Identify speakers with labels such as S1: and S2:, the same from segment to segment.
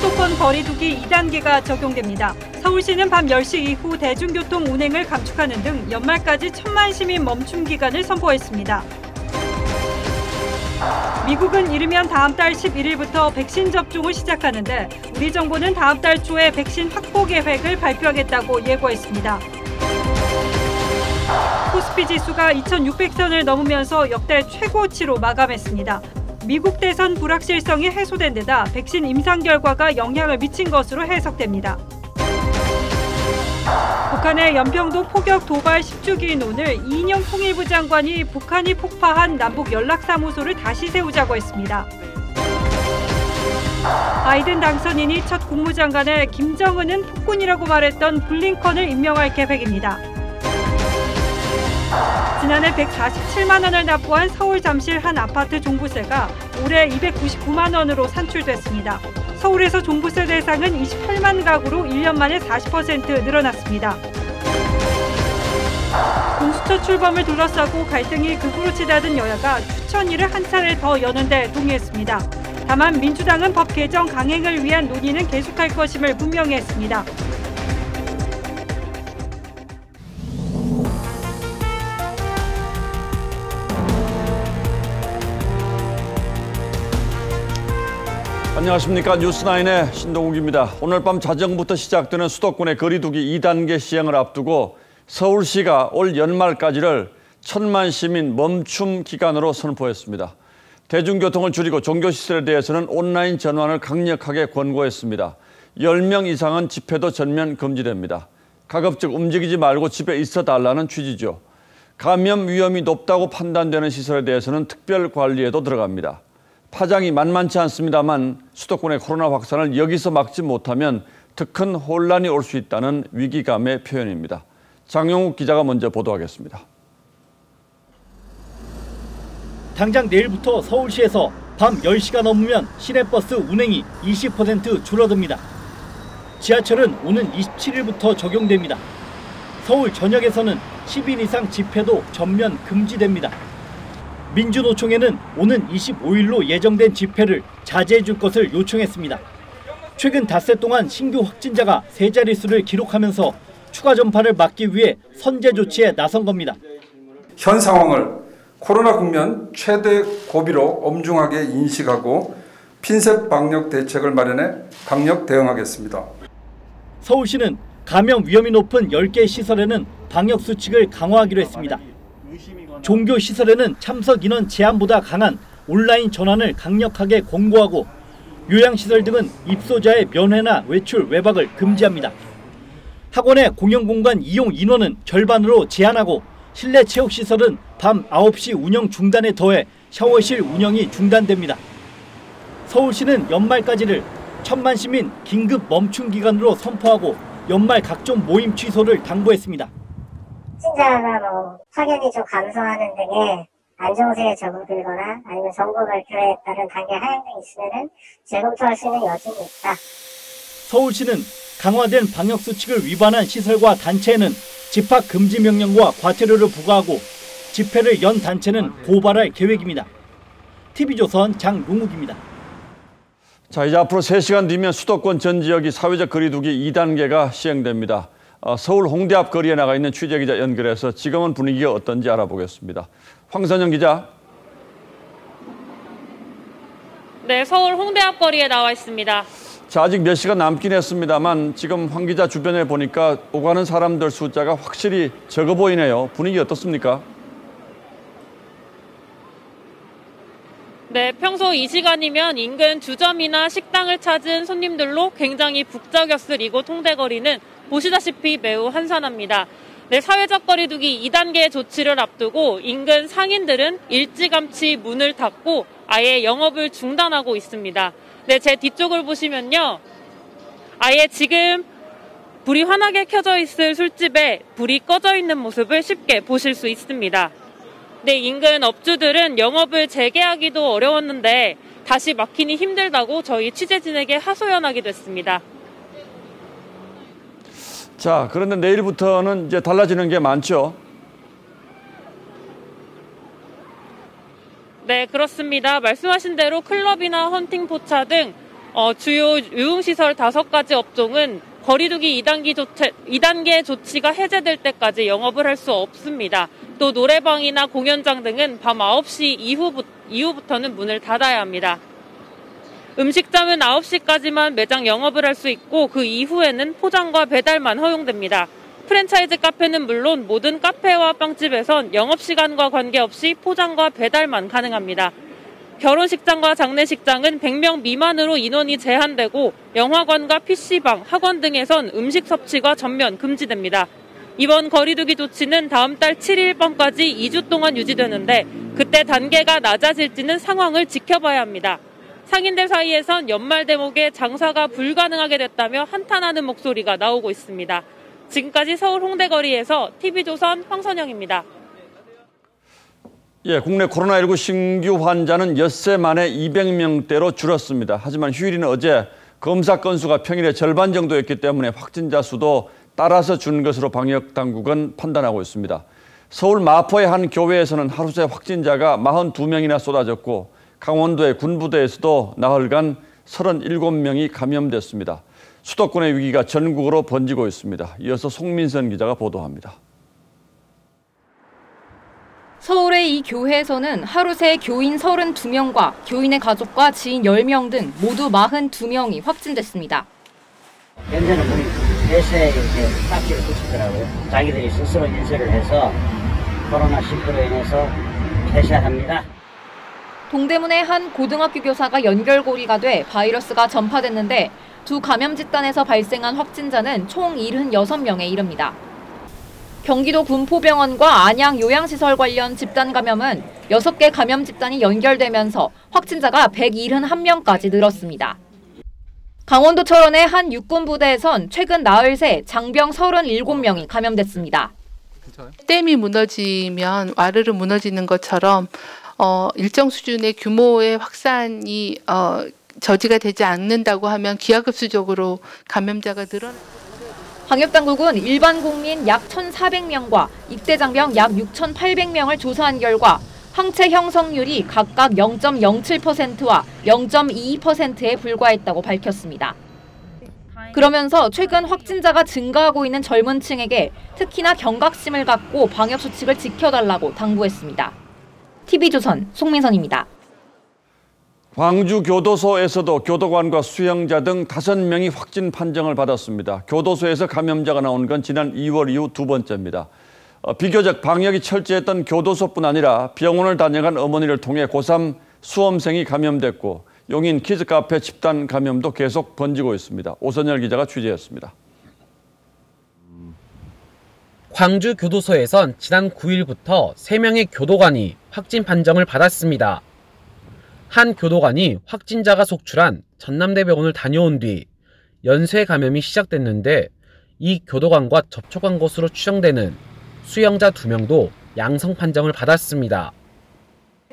S1: 수도권 거리두기 2단계가 적용됩니다. 서울시는 밤 10시 이후 대중교통 운행을 감축하는 등 연말까지 1,000만 시민 멈춤 기간을 선포했습니다. 미국은 이르면 다음 달 11일부터 백신 접종을 시작하는데 우리 정부는 다음 달 초에 백신 확보 계획을 발표하겠다고 예고했습니다. 코스피 지수가 2,600선을 넘으면서 역대 최고치로 마감했습니다. 미국 대선 불확실성이 해소된 데다 백신 임상 결과가 영향을 미친 것으로 해석됩니다. 북한의 연평도 포격 도발 10주기인 오늘 이인영 통일부 장관이 북한이 폭파한 남북 연락사무소를 다시 세우자고 했습니다. 바이든 당선인이 첫 국무장관에 김정은은 폭군이라고 말했던 블링컨을 임명할 계획입니다. 지난해 147만 원을 납부한 서울 잠실 한 아파트 종부세가 올해 299만 원으로 산출됐습니다. 서울에서 종부세 대상은 28만 가구로 1년 만에 40% 늘어났습니다. 공수처 출범을 둘러싸고 갈등이 극으로 치닫은 여야가 추천일을 한 차례 더 여는 데 동의했습니다. 다만 민주당은 법 개정 강행을 위한 논의는 계속할 것임을 분명히 했습니다.
S2: 안녕하십니까. 뉴스9의 신동욱입니다. 오늘 밤 자정부터 시작되는 수도권의 거리두기 2단계 시행을 앞두고 서울시가 올 연말까지를 1,000만 시민 멈춤 기간으로 선포했습니다. 대중교통을 줄이고 종교시설에 대해서는 온라인 전환을 강력하게 권고했습니다. 10명 이상은 집회도 전면 금지됩니다. 가급적 움직이지 말고 집에 있어 달라는 취지죠. 감염 위험이 높다고 판단되는 시설에 대해서는 특별 관리에도 들어갑니다. 파장이 만만치 않습니다만 수도권의 코로나 확산을 여기서 막지 못하면 더 큰 혼란이 올 수 있다는 위기감의 표현입니다. 장용욱 기자가 먼저 보도하겠습니다.
S3: 당장 내일부터 서울시에서 밤 10시가 넘으면 시내버스 운행이 20% 줄어듭니다. 지하철은 오는 27일부터 적용됩니다. 서울 전역에서는 10인 이상 집회도 전면 금지됩니다. 민주노총에는 오는 25일로 예정된 집회를 자제해 줄 것을 요청했습니다. 최근 닷새 동안 신규 확진자가 세 자릿수를 기록하면서 추가 전파를 막기 위해 선제 조치에 나선 겁니다.
S4: 현 상황을 코로나 국면 최대 고비로 엄중하게 인식하고 핀셋 방역 대책을 마련해 강력 대응하겠습니다.
S3: 서울시는 감염 위험이 높은 10개 시설에는 방역 수칙을 강화하기로 했습니다. 종교 시설에는 참석 인원 제한보다 강한 온라인 전환을 강력하게 권고하고 요양시설 등은 입소자의 면회나 외출, 외박을 금지합니다. 학원의 공용공간 이용 인원은 절반으로 제한하고 실내 체육시설은 밤 9시 운영 중단에 더해 샤워실 운영이 중단됩니다. 서울시는 연말까지를 1,000만 시민 긴급 멈춤 기간으로 선포하고 연말 각종 모임 취소를 당부했습니다.
S5: 확진자가 확연히 좀 감소하는 등의 안정세에 접어들거나 아니면 정부 발표에 따른 단계 하향 등이 있으면 재검토할 수 있는 여지는 있다.
S3: 서울시는 강화된 방역 수칙을 위반한 시설과 단체에는 집합 금지 명령과 과태료를 부과하고 집회를 연 단체는 고발할 계획입니다. TV조선 장용욱입니다.
S2: 자, 이제 앞으로 3시간 뒤면 수도권 전 지역이 사회적 거리두기 2단계가 시행됩니다. 서울 홍대 앞 거리에 나가 있는 취재기자 연결해서 지금은 분위기가 어떤지 알아보겠습니다. 황선영 기자.
S6: 네, 서울 홍대 앞 거리에 나와 있습니다.
S2: 자, 아직 몇 시간 남긴 했습니다만 지금 황 기자 주변에 보니까 오가는 사람들 숫자가 확실히 적어 보이네요. 분위기 어떻습니까?
S6: 네, 평소 이 시간이면 인근 주점이나 식당을 찾은 손님들로 굉장히 북적였을 이곳 홍대거리는 보시다시피 매우 한산합니다. 네, 사회적 거리두기 2단계 조치를 앞두고 인근 상인들은 일찌감치 문을 닫고 아예 영업을 중단하고 있습니다. 네, 제 뒤쪽을 보시면요. 아예 지금 불이 환하게 켜져 있을 술집에 불이 꺼져 있는 모습을 쉽게 보실 수 있습니다. 네, 인근 업주들은 영업을 재개하기도 어려웠는데 다시 막히니 힘들다고 저희 취재진에게 하소연하기도 했습니다.
S2: 자, 그런데 내일부터는 이제 달라지는 게 많죠?
S6: 네, 그렇습니다. 말씀하신 대로 클럽이나 헌팅 포차 등 주요 유흥시설 5가지 업종은 거리두기 2단계 조치가 해제될 때까지 영업을 할 수 없습니다. 또 노래방이나 공연장 등은 밤 9시 이후부터는 문을 닫아야 합니다. 음식점은 9시까지만 매장 영업을 할 수 있고 그 이후에는 포장과 배달만 허용됩니다. 프랜차이즈 카페는 물론 모든 카페와 빵집에선 영업시간과 관계없이 포장과 배달만 가능합니다. 결혼식장과 장례식장은 100명 미만으로 인원이 제한되고 영화관과 PC방, 학원 등에선 음식 섭취가 전면 금지됩니다. 이번 거리두기 조치는 다음 달 7일 밤까지 2주 동안 유지되는데 그때 단계가 낮아질지는 상황을 지켜봐야 합니다. 상인들 사이에선 연말 대목에 장사가 불가능하게 됐다며 한탄하는 목소리가 나오고 있습니다. 지금까지 서울 홍대거리에서 TV조선 황선영입니다.
S2: 국내 코로나19 신규 환자는 엿새 만에 200명대로 줄었습니다. 하지만 휴일인 어제 검사 건수가 평일의 절반 정도였기 때문에 확진자 수도 따라서 준 것으로 방역당국은 판단하고 있습니다. 서울 마포의 한 교회에서는 하루 새 확진자가 42명이나 쏟아졌고 강원도의 군부대에서도 나흘간 37명이 감염됐습니다. 수도권의 위기가 전국으로 번지고 있습니다. 이어서 송민선 기자가 보도합니다.
S7: 서울의 이 교회에서는 하루 새 교인 32명과 교인의 가족과 지인 10명 등 모두 42명이 확진됐습니다.
S8: 현재는 우리 대세에 이렇게 딱지를 붙이더라고요. 자기들이 스스로 인쇄를 해서 코로나19로 인해서 폐쇄합니다.
S7: 동대문의 한 고등학교 교사가 연결고리가 돼 바이러스가 전파됐는데 두 감염 집단에서 발생한 확진자는 총 76명에 이릅니다. 경기도 군포병원과 안양 요양시설 관련 집단 감염은 6개 감염 집단이 연결되면서 확진자가 171명까지 늘었습니다. 강원도 철원의 한 육군부대에선 최근 나흘 새 장병 37명이 감염됐습니다.
S9: 댐이 무너지면 와르르 무너지는 것처럼 일정 수준의 규모의 확산이 저지가 되지 않는다고 하면 기하급수적으로 감염자가 늘어납니다.
S7: 방역당국은 일반 국민 약 1,400명과 입대장병 약 6,800명을 조사한 결과 항체 형성률이 각각 0.07%와 0.22%에 불과했다고 밝혔습니다. 그러면서 최근 확진자가 증가하고 있는 젊은 층에게 특히나 경각심을 갖고 방역수칙을 지켜달라고 당부했습니다. TV조선 송민선입니다.
S2: 광주 교도소에서도 교도관과 수영자 등 5명이 확진 판정을 받았습니다. 교도소에서 감염자가 나온 건 지난 2월 이후 두 번째입니다. 비교적 방역이 철저했던 교도소뿐 아니라 병원을 다녀간 어머니를 통해 고3 수험생이 감염됐고 용인 키즈카페 집단 감염도 계속 번지고 있습니다. 오선열 기자가 취재했습니다.
S10: 광주 교도소에선 지난 9일부터 3명의 교도관이 확진 판정을 받았습니다. 한 교도관이 확진자가 속출한 전남대병원을 다녀온 뒤 연쇄 감염이 시작됐는데 이 교도관과 접촉한 것으로 추정되는 수영자 2명도 양성 판정을 받았습니다.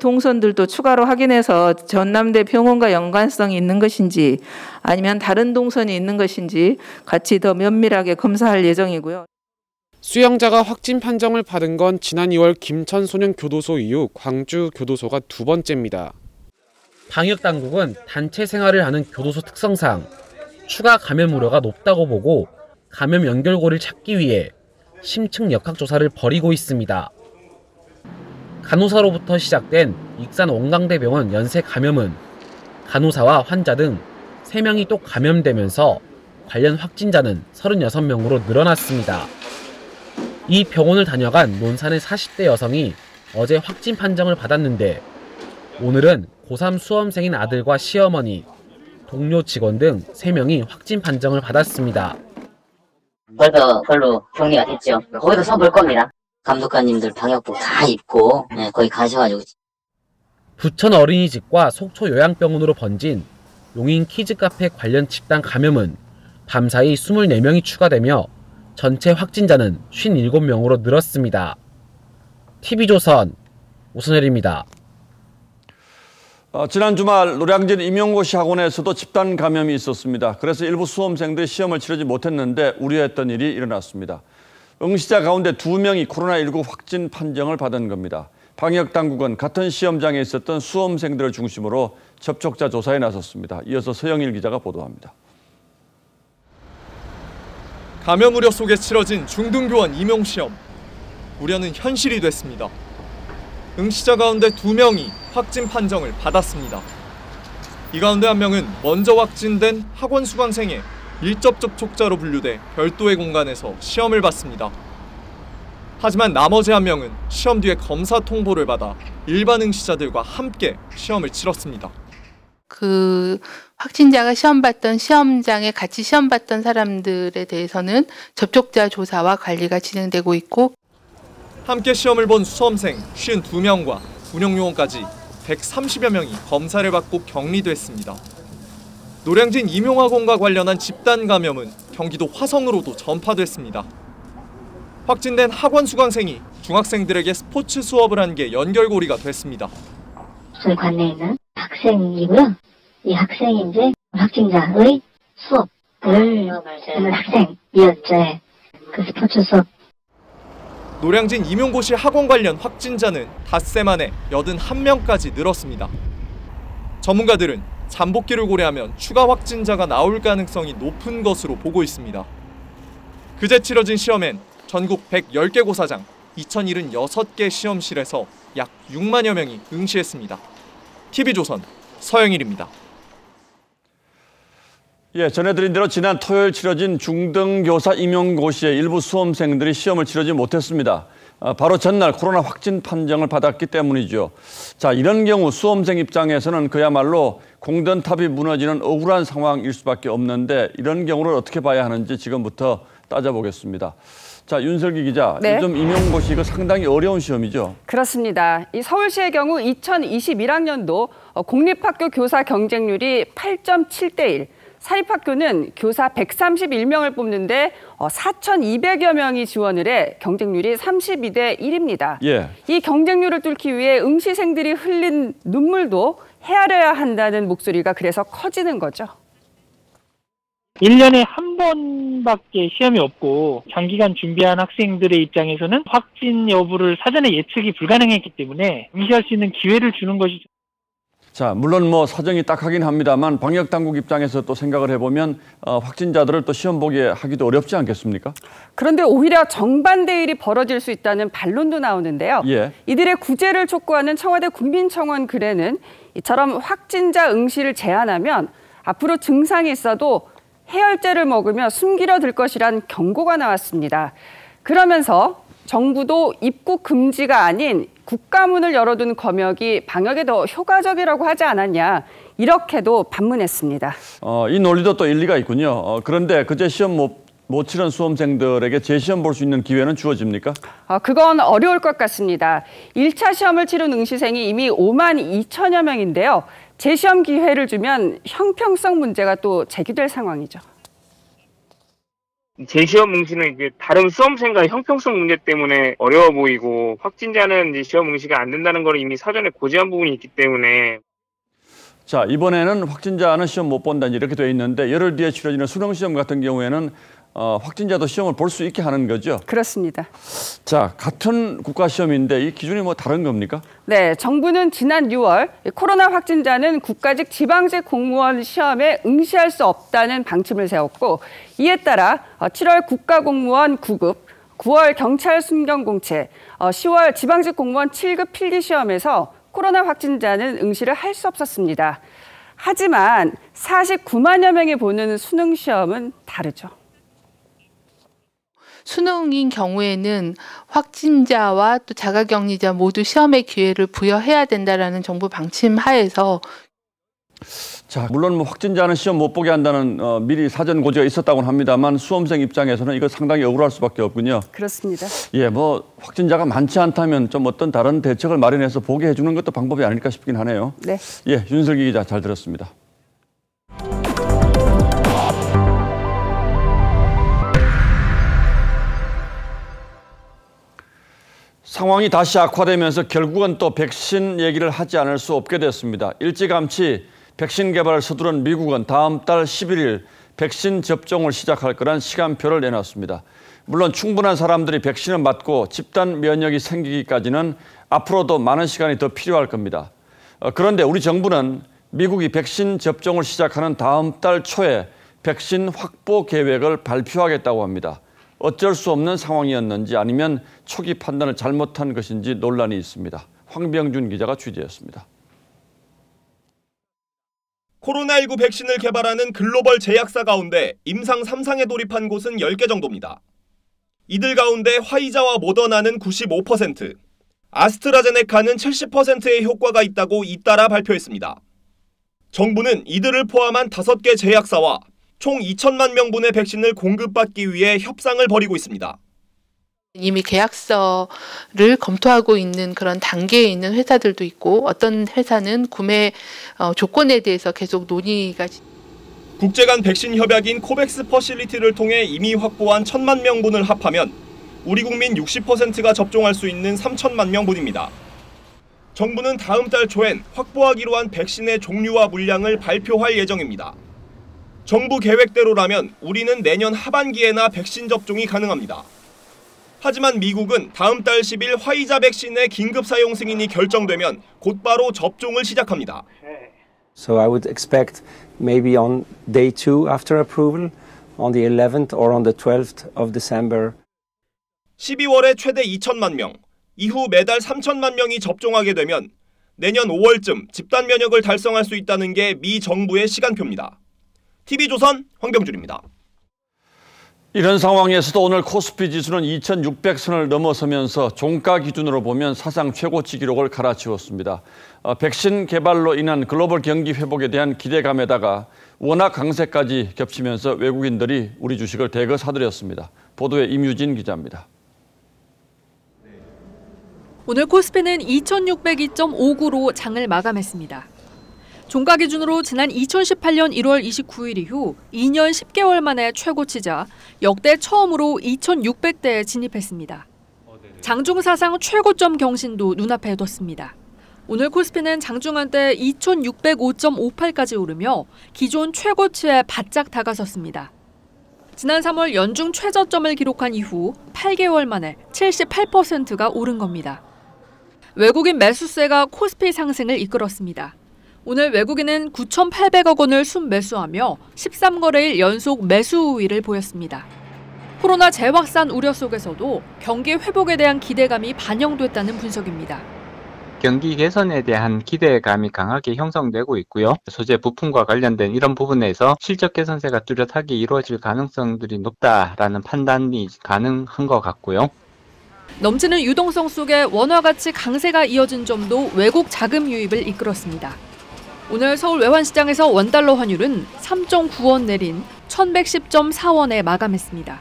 S11: 동선들도 추가로 확인해서 전남대 병원과 연관성이 있는 것인지 아니면 다른 동선이 있는 것인지 같이 더 면밀하게 검사할 예정이고요.
S12: 수영자가 확진 판정을 받은 건 지난 2월 김천소년교도소 이후 광주 교도소가 두 번째입니다.
S10: 방역당국은 단체 생활을 하는 교도소 특성상 추가 감염 우려가 높다고 보고 감염 연결고리를 찾기 위해 심층 역학조사를 벌이고 있습니다. 간호사로부터 시작된 익산 원광대병원 연쇄 감염은 간호사와 환자 등 3명이 또 감염되면서 관련 확진자는 36명으로 늘어났습니다. 이 병원을 다녀간 논산의 40대 여성이 어제 확진 판정을 받았는데 오늘은 고3 수험생인 아들과 시어머니, 동료 직원 등 3명이 확진 판정을 받았습니다.
S8: 벌써 별로 격리가 됐죠. 거기도 선볼 겁니다. 감독관님들 방역복 다 입고 거기 가셔가지고.
S10: 부천 어린이집과 속초 요양병원으로 번진 용인 키즈카페 관련 집단 감염은 밤사이 24명이 추가되며 전체 확진자는 57명으로 늘었습니다. TV조선 오선열입니다.
S2: 지난 주말 노량진 임용고시 학원에서도 집단 감염이 있었습니다. 그래서 일부 수험생들이 시험을 치르지 못했는데 우려했던 일이 일어났습니다. 응시자 가운데 2명이 코로나19 확진 판정을 받은 겁니다. 방역당국은 같은 시험장에 있었던 수험생들을 중심으로 접촉자 조사에 나섰습니다. 이어서 서영일 기자가 보도합니다.
S13: 감염 우려 속에 치러진 중등교원 임용시험. 우려는 현실이 됐습니다. 응시자 가운데 2명이 확진 판정을 받았습니다. 이 가운데 1명은 먼저 확진된 학원 수강생의 밀접 접촉자로 분류돼 별도의 공간에서 시험을 봤습니다. 하지만 나머지 1명은 시험 뒤에 검사 통보를 받아 일반 응시자들과 함께 시험을 치렀습니다.
S9: 그 확진자가 시험 봤던 시험장에 같이 시험 봤던 사람들에 대해서는 접촉자 조사와 관리가 진행되고 있고,
S13: 함께 시험을 본 수험생 52명과 운영요원까지 130여 명이 검사를 받고 격리됐습니다. 노량진 임용학원과 관련한 집단 감염은 경기도 화성으로도 전파됐습니다. 확진된 학원 수강생이 중학생들에게 스포츠 수업을 한 게 연결고리가 됐습니다.
S14: 저희 관내에 있는 학생이고요. 이 학생이 이제 확진자의 수업을 듣는 학생이었죠. 그 스포츠 수업.
S13: 노량진 임용고시 학원 관련 확진자는 닷새 만에 81명까지 늘었습니다. 전문가들은 잠복기를 고려하면 추가 확진자가 나올 가능성이 높은 것으로 보고 있습니다. 그제 치러진 시험엔 전국 110개 고사장 2076개 시험실에서 약 6만여 명이 응시했습니다. TV조선 서영일입니다.
S2: 전해드린 대로 지난 토요일 치러진 중등교사 임용고시의 일부 수험생들이 시험을 치르지 못했습니다. 바로 전날 코로나 확진 판정을 받았기 때문이죠. 자, 이런 경우 수험생 입장에서는 그야말로 공든탑이 무너지는 억울한 상황일 수밖에 없는데, 이런 경우를 어떻게 봐야 하는지 지금부터 따져보겠습니다. 자, 윤슬기 기자,
S15: 네.
S2: 요즘 임용고시 이거 상당히 어려운 시험이죠?
S15: 그렇습니다. 이 서울시의 경우 2021학년도 공립학교 교사 경쟁률이 8.7대 1, 사립학교는 교사 131명을 뽑는데 4,200여 명이 지원을 해 경쟁률이 32대 1입니다. 이 경쟁률을 뚫기 위해 응시생들이 흘린 눈물도 헤아려야 한다는 목소리가 그래서 커지는 거죠.
S16: 1년에 한 번밖에 시험이 없고 장기간 준비한 학생들의 입장에서는 확진 여부를 사전에 예측이 불가능했기 때문에 응시할 수 있는 기회를 주는 것이죠.
S2: 자, 물론 사정이 딱하긴 합니다만 방역당국 입장에서 또 생각을 해보면 확진자들을 또 시험 보게 하기도 어렵지 않겠습니까?
S15: 그런데 오히려 정반대 일이 벌어질 수 있다는 반론도 나오는데요. 이들의 구제를 촉구하는 청와대 국민청원 글에는 이처럼 확진자 응시를 제한하면 앞으로 증상이 있어도 해열제를 먹으며 숨기려들 것이란 경고가 나왔습니다. 그러면서 정부도 입국 금지가 아닌 국가문을 열어둔 검역이 방역에 더 효과적이라고 하지 않았냐, 이렇게도 반문했습니다.
S2: 이 논리도 또 일리가 있군요. 그런데 그제 시험 못 치른 수험생들에게 재시험 볼 수 있는 기회는 주어집니까?
S15: 그건 어려울 것 같습니다. 1차 시험을 치른 응시생이 이미 5만 2천여 명인데요. 재시험 기회를 주면 형평성 문제가 또 제기될 상황이죠.
S17: 재시험 응시는 이제 다른 수험생과의 형평성 문제 때문에 어려워 보이고, 확진자는 이제 시험 응시가 안 된다는 걸 이미 사전에 고지한 부분이 있기 때문에.
S2: 자, 이번에는 확진자는 시험 못 본다 이렇게 돼 있는데, 열흘 뒤에 치러지는 수능 시험 같은 경우에는 확진자도 시험을 볼 수 있게 하는 거죠?
S15: 그렇습니다.
S2: 자, 같은 국가 시험인데 이 기준이 다른 겁니까?
S15: 네, 정부는 지난 6월 코로나 확진자는 국가직 지방직 공무원 시험에 응시할 수 없다는 방침을 세웠고, 이에 따라 7월 국가공무원 9급, 9월 경찰 순경공채, 10월 지방직 공무원 7급 필기 시험에서 코로나 확진자는 응시를 할 수 없었습니다. 하지만 49만여 명이 보는 수능 시험은 다르죠.
S9: 수능인 경우에는 확진자와 또 자가격리자 모두 시험의 기회를 부여해야 된다라는 정부 방침 하에서,
S2: 자, 물론 확진자는 시험 못 보게 한다는 미리 사전 고지가 있었다고는 합니다만 수험생 입장에서는 이거 상당히 억울할 수밖에 없군요.
S15: 그렇습니다.
S2: 확진자가 많지 않다면 좀 어떤 다른 대책을 마련해서 보게 해주는 것도 방법이 아닐까 싶긴 하네요.
S15: 네.
S2: 윤슬기 기자 잘 들었습니다. 상황이 다시 악화되면서 결국은 또 백신 얘기를 하지 않을 수 없게 됐습니다. 일찌감치 백신 개발을 서두른 미국은 다음 달 11일 백신 접종을 시작할 거란 시간표를 내놨습니다. 물론 충분한 사람들이 백신을 맞고 집단 면역이 생기기까지는 앞으로도 많은 시간이 더 필요할 겁니다. 그런데 우리 정부는 미국이 백신 접종을 시작하는 다음 달 초에 백신 확보 계획을 발표하겠다고 합니다. 어쩔 수 없는 상황이었는지 아니면 초기 판단을 잘못한 것인지 논란이 있습니다. 황병준 기자가 취재했습니다.
S18: 코로나19 백신을 개발하는 글로벌 제약사 가운데 임상 3상에 돌입한 곳은 10개 정도입니다. 이들 가운데 화이자와 모더나는 95%, 아스트라제네카는 70%의 효과가 있다고 잇따라 발표했습니다. 정부는 이들을 포함한 5개 제약사와 총 2천만 명분의 백신을 공급받기 위해 협상을 벌이고 있습니다.
S9: 이미 계약서를 검토하고 있는 그런 단계에 있는 회사들도 있고 어떤 회사는 구매 조건에 대해서 계속 논의가
S18: 국제 간 백신 협약인 코백스 퍼실리티를 통해 이미 확보한 1,000만 명분을 합하면 우리 국민 60%가 접종할 수 있는 3천만 명분입니다. 정부는 다음 달 초엔 확보하기로 한 백신의 종류와 물량을 발표할 예정입니다. 정부 계획대로라면 우리는 내년 하반기에나 백신 접종이 가능합니다. 하지만 미국은 다음 달 10일 화이자 백신의 긴급 사용 승인이 결정되면 곧바로 접종을 시작합니다.
S19: So I would expect maybe on day 2 after approval, on the 11th or on the 12th of December.
S18: 12월에 최대 2천만 명, 이후 매달 3천만 명이 접종하게 되면 내년 5월쯤 집단 면역을 달성할 수 있다는 게 미 정부의 시간표입니다. TV조선 황병준입니다.
S2: 이런 상황에서도 오늘 코스피 지수는 2600선을 넘어서면서 종가 기준으로 보면 사상 최고치 기록을 갈아치웠습니다. 백신 개발로 인한 글로벌 경기 회복에 대한 기대감에다가 워낙 강세까지 겹치면서 외국인들이 우리 주식을 대거 사들였습니다. 보도에 임유진 기자입니다.
S20: 오늘 코스피는 2602.59로 장을 마감했습니다. 종가 기준으로 지난 2018년 1월 29일 이후 2년 10개월 만에 최고치자 역대 처음으로 2600대에 진입했습니다. 장중 사상 최고점 경신도 눈앞에 뒀습니다. 오늘 코스피는 장중한 때 2605.58까지 오르며 기존 최고치에 바짝 다가섰습니다. 지난 3월 연중 최저점을 기록한 이후 8개월 만에 78%가 오른 겁니다. 외국인 매수세가 코스피 상승을 이끌었습니다. 오늘 외국인은 9,800억 원을 순매수하며 13거래일 연속 매수 우위를 보였습니다. 코로나 재확산 우려 속에서도 경기 회복에 대한 기대감이 반영됐다는 분석입니다.
S21: 경기 개선에 대한 기대감이 강하게 형성되고 있고요. 소재 부품과 관련된 이런 부분에서 실적 개선세가 뚜렷하게 이루어질 가능성들이 높다라는 판단이 가능한 것 같고요.
S20: 넘치는 유동성 속에 원화 가치 강세가 이어진 점도 외국 자금 유입을 이끌었습니다. 오늘 서울 외환시장에서 원달러 환율은 3.9원 내린 1110.4원에 마감했습니다.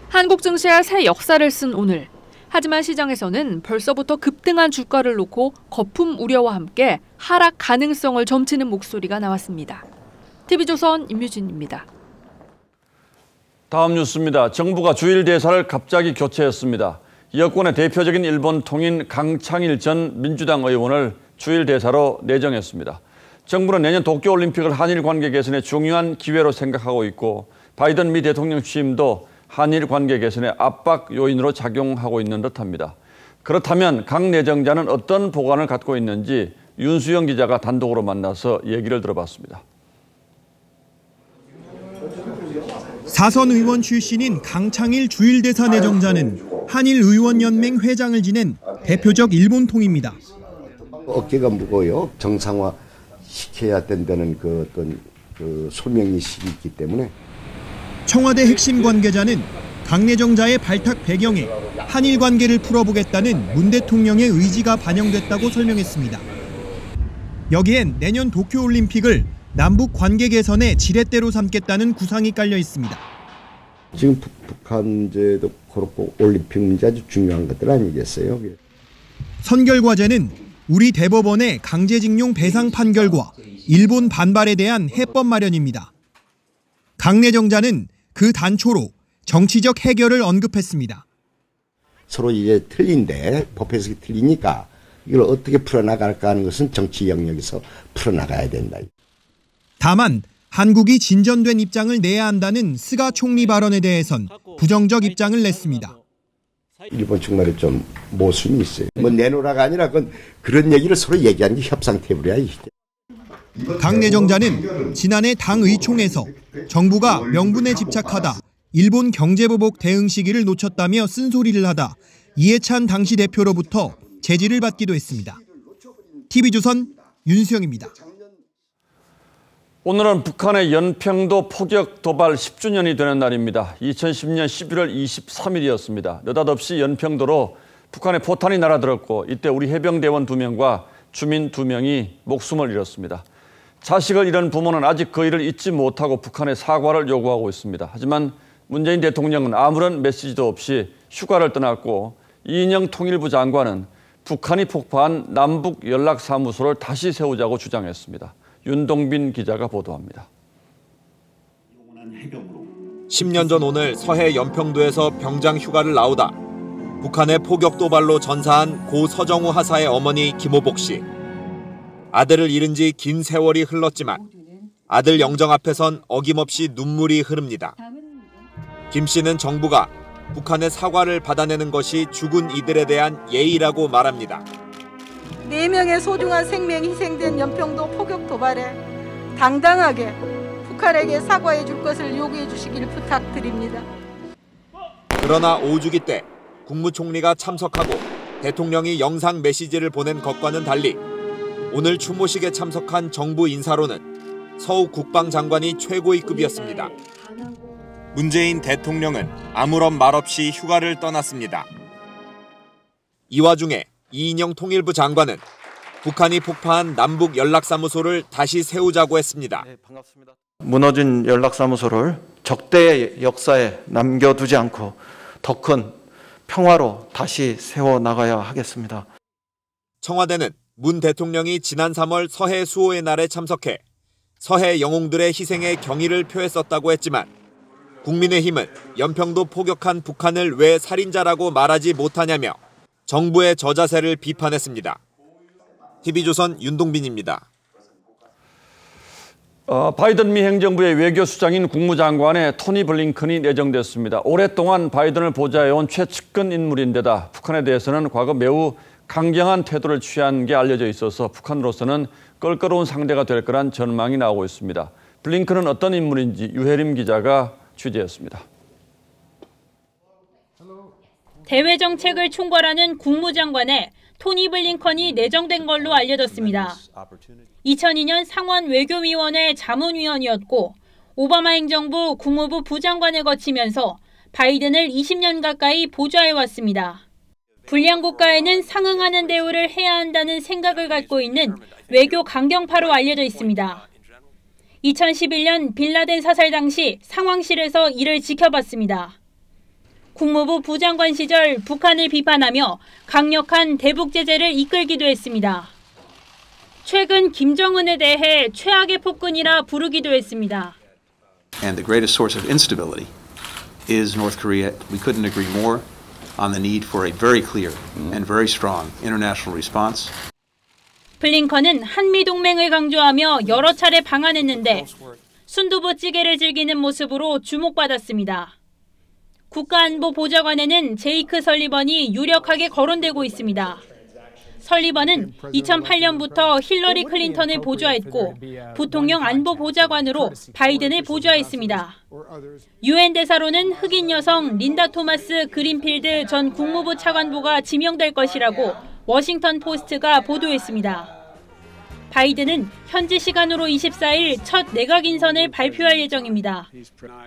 S20: 한국 증시가 새 역사를 쓴 오늘. 하지만 시장에서는 벌써부터 급등한 주가를 놓고 거품 우려와 함께 하락 가능성을 점치는 목소리가 나왔습니다. TV조선 임유진입니다.
S2: 다음 뉴스입니다. 정부가 주일 대사를 갑자기 교체했습니다. 여권의 대표적인 일본 통인 강창일 전 민주당 의원을 주일 대사로 내정했습니다. 정부는 내년 도쿄올림픽을 한일 관계 개선의 중요한 기회로 생각하고 있고 바이든 미 대통령 취임도 한일 관계 개선의 압박 요인으로 작용하고 있는 듯합니다. 그렇다면 강 내정자는 어떤 보관을 갖고 있는지 윤수영 기자가 단독으로 만나서 얘기를 들어봤습니다.
S22: 사선 의원 출신인 강창일 주일대사 내정자는 한일의원연맹 회장을 지낸 대표적 일본통입니다.
S23: 어깨가 무거워요. 정상화 시켜야 된다는 그 어떤 소명의식이 있기 때문에.
S22: 청와대 핵심 관계자는 강 내정자의 발탁 배경에 한일 관계를 풀어보겠다는 문 대통령의 의지가 반영됐다고 설명했습니다. 여기엔 내년 도쿄올림픽을 남북 관계 개선의 지렛대로 삼겠다는 구상이 깔려 있습니다.
S23: 지금 북한 문제도 그렇고 올림픽 문제 아주 중요한 것들 아니겠어요?
S22: 선결 과제는 우리 대법원의 강제징용 배상 판결과 일본 반발에 대한 해법 마련입니다. 강 내정자는 그 단초로 정치적 해결을 언급했습니다.
S23: 서로 이제 틀린데 법에서 틀리니까 이걸 어떻게 풀어나갈까 하는 것은 정치 영역에서 풀어나가야 된다.
S22: 다만 한국이 진전된 입장을 내야 한다는 스가 총리 발언에 대해선 부정적 입장을 냈습니다.
S23: 일본 정말에 좀 모순이 있어요. 뭐 내놓으라가 아니라 그런 얘기를 서로 얘기하는 게 협상 테이블이야.
S22: 강 내정자는 지난해 당의총에서 정부가 명분에 집착하다 일본 경제보복 대응 시기를 놓쳤다며 쓴소리를 하다 이해찬 당시 대표로부터 제지를 받기도 했습니다. TV조선 윤수영입니다.
S2: 오늘은 북한의 연평도 포격 도발 10주년이 되는 날입니다. 2010년 11월 23일이었습니다. 느닷없이 연평도로 북한의 포탄이 날아들었고 이때 우리 해병대원 2명과 주민 2명이 목숨을 잃었습니다. 자식을 잃은 부모는 아직 그 일을 잊지 못하고 북한의 사과를 요구하고 있습니다. 하지만 문재인 대통령은 아무런 메시지도 없이 휴가를 떠났고 이인영 통일부 장관은 북한이 폭파한 남북연락사무소를 다시 세우자고 주장했습니다. 윤동빈 기자가 보도합니다.
S1: 10년 전 오늘 서해 연평도에서 병장 휴가를 나오다 북한의 포격 도발로 전사한 고 서정우 하사의 어머니 김호복 씨. 아들을 잃은 지 긴 세월이 흘렀지만 아들 영정 앞에선 어김없이 눈물이 흐릅니다. 김 씨는 정부가 북한의 사과를 받아내는 것이 죽은 이들에 대한 예의라고 말합니다.
S4: 4명의 소중한 생명이 희생된 연평도 포격 도발에 당당하게 북한에게 사과해 줄 것을 요구해 주시길 부탁드립니다.
S1: 그러나 5주기 때 국무총리가 참석하고 대통령이 영상 메시지를 보낸 것과는 달리 오늘 추모식에 참석한 정부 인사로는 서욱 국방장관이 최고위급이었습니다. 문재인 대통령은 아무런 말 없이 휴가를 떠났습니다. 이 와중에 이인영 통일부 장관은 북한이 폭파한 남북 연락사무소를 다시 세우자고 했습니다.
S5: 무너진 연락사무소를 적대의 역사에 남겨두지 않고 더 큰 평화로 다시 세워나가야 하겠습니다.
S1: 청와대는 문 대통령이 지난 3월 서해 수호의 날에 참석해 서해 영웅들의 희생에 경의를 표했었다고 했지만 국민의힘은 연평도 포격한 북한을 왜 살인자라고 말하지 못하냐며 정부의 저자세를 비판했습니다. TV조선 윤동빈입니다.
S2: 바이든 미 행정부의 외교수장인 국무장관에 토니 블링컨이 내정됐습니다. 오랫동안 바이든을 보좌해온 최측근 인물인데다 북한에 대해서는 과거 매우 강경한 태도를 취한 게 알려져 있어서 북한으로서는 껄끄러운 상대가 될 거란 전망이 나오고 있습니다. 블링컨은 어떤 인물인지 유혜림 기자가 취재했습니다.
S24: 대외 정책을 총괄하는 국무장관에 토니 블링컨이 내정된 걸로 알려졌습니다. 2002년 상원 외교위원회 자문위원이었고 오바마 행정부 국무부 부장관을 거치면서 바이든을 20년 가까이 보좌해왔습니다. 불량 국가에는 상응하는 대우를 해야 한다는 생각을 갖고 있는 외교 강경파로 알려져 있습니다. 2011년 빌라덴 사살 당시 상황실에서 이를 지켜봤습니다. 국무부 부장관 시절 북한을 비판하며 강력한 대북 제재를 이끌기도 했습니다. 최근 김정은에 대해 최악의 폭군이라 부르기도 했습니다.
S25: And the greatest source of instability is North Korea. We couldn't agree more on the need for a very clear and very strong international response.
S24: 블링컨은 한미 동맹을 강조하며 여러 차례 방한했는데 순두부찌개를 즐기는 모습으로 주목받았습니다. 국가안보보좌관에는 제이크 설리번이 유력하게 거론되고 있습니다. 설리번은 2008년부터 힐러리 클린턴을 보좌했고 부통령 안보보좌관으로 바이든을 보좌했습니다. 유엔 대사로는 흑인 여성 린다 토마스 그린필드 전 국무부 차관보가 지명될 것이라고 워싱턴 포스트가 보도했습니다. 바이든은 현지 시간으로 24일 첫 내각 인선을 발표할 예정입니다.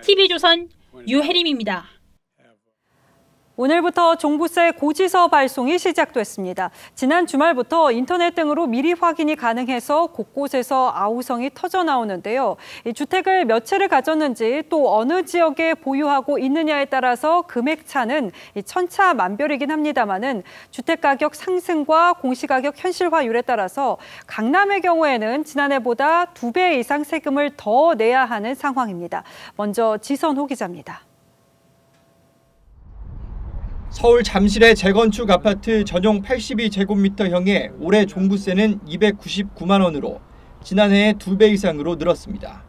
S24: TV조선 유혜림입니다.
S26: 오늘부터 종부세 고지서 발송이 시작됐습니다. 지난 주말부터 인터넷 등으로 미리 확인이 가능해서 곳곳에서 아우성이 터져 나오는데요. 이 주택을 몇 채를 가졌는지 또 어느 지역에 보유하고 있느냐에 따라서 금액 차는 천차만별이긴 합니다만은 주택 가격 상승과 공시가격 현실화율에 따라서 강남의 경우에는 지난해보다 2배 이상 세금을 더 내야 하는 상황입니다. 먼저 지선호 기자입니다.
S13: 서울 잠실의 재건축 아파트 전용 82제곱미터형의 올해 종부세는 299만 원으로 지난해의 2배 이상으로 늘었습니다.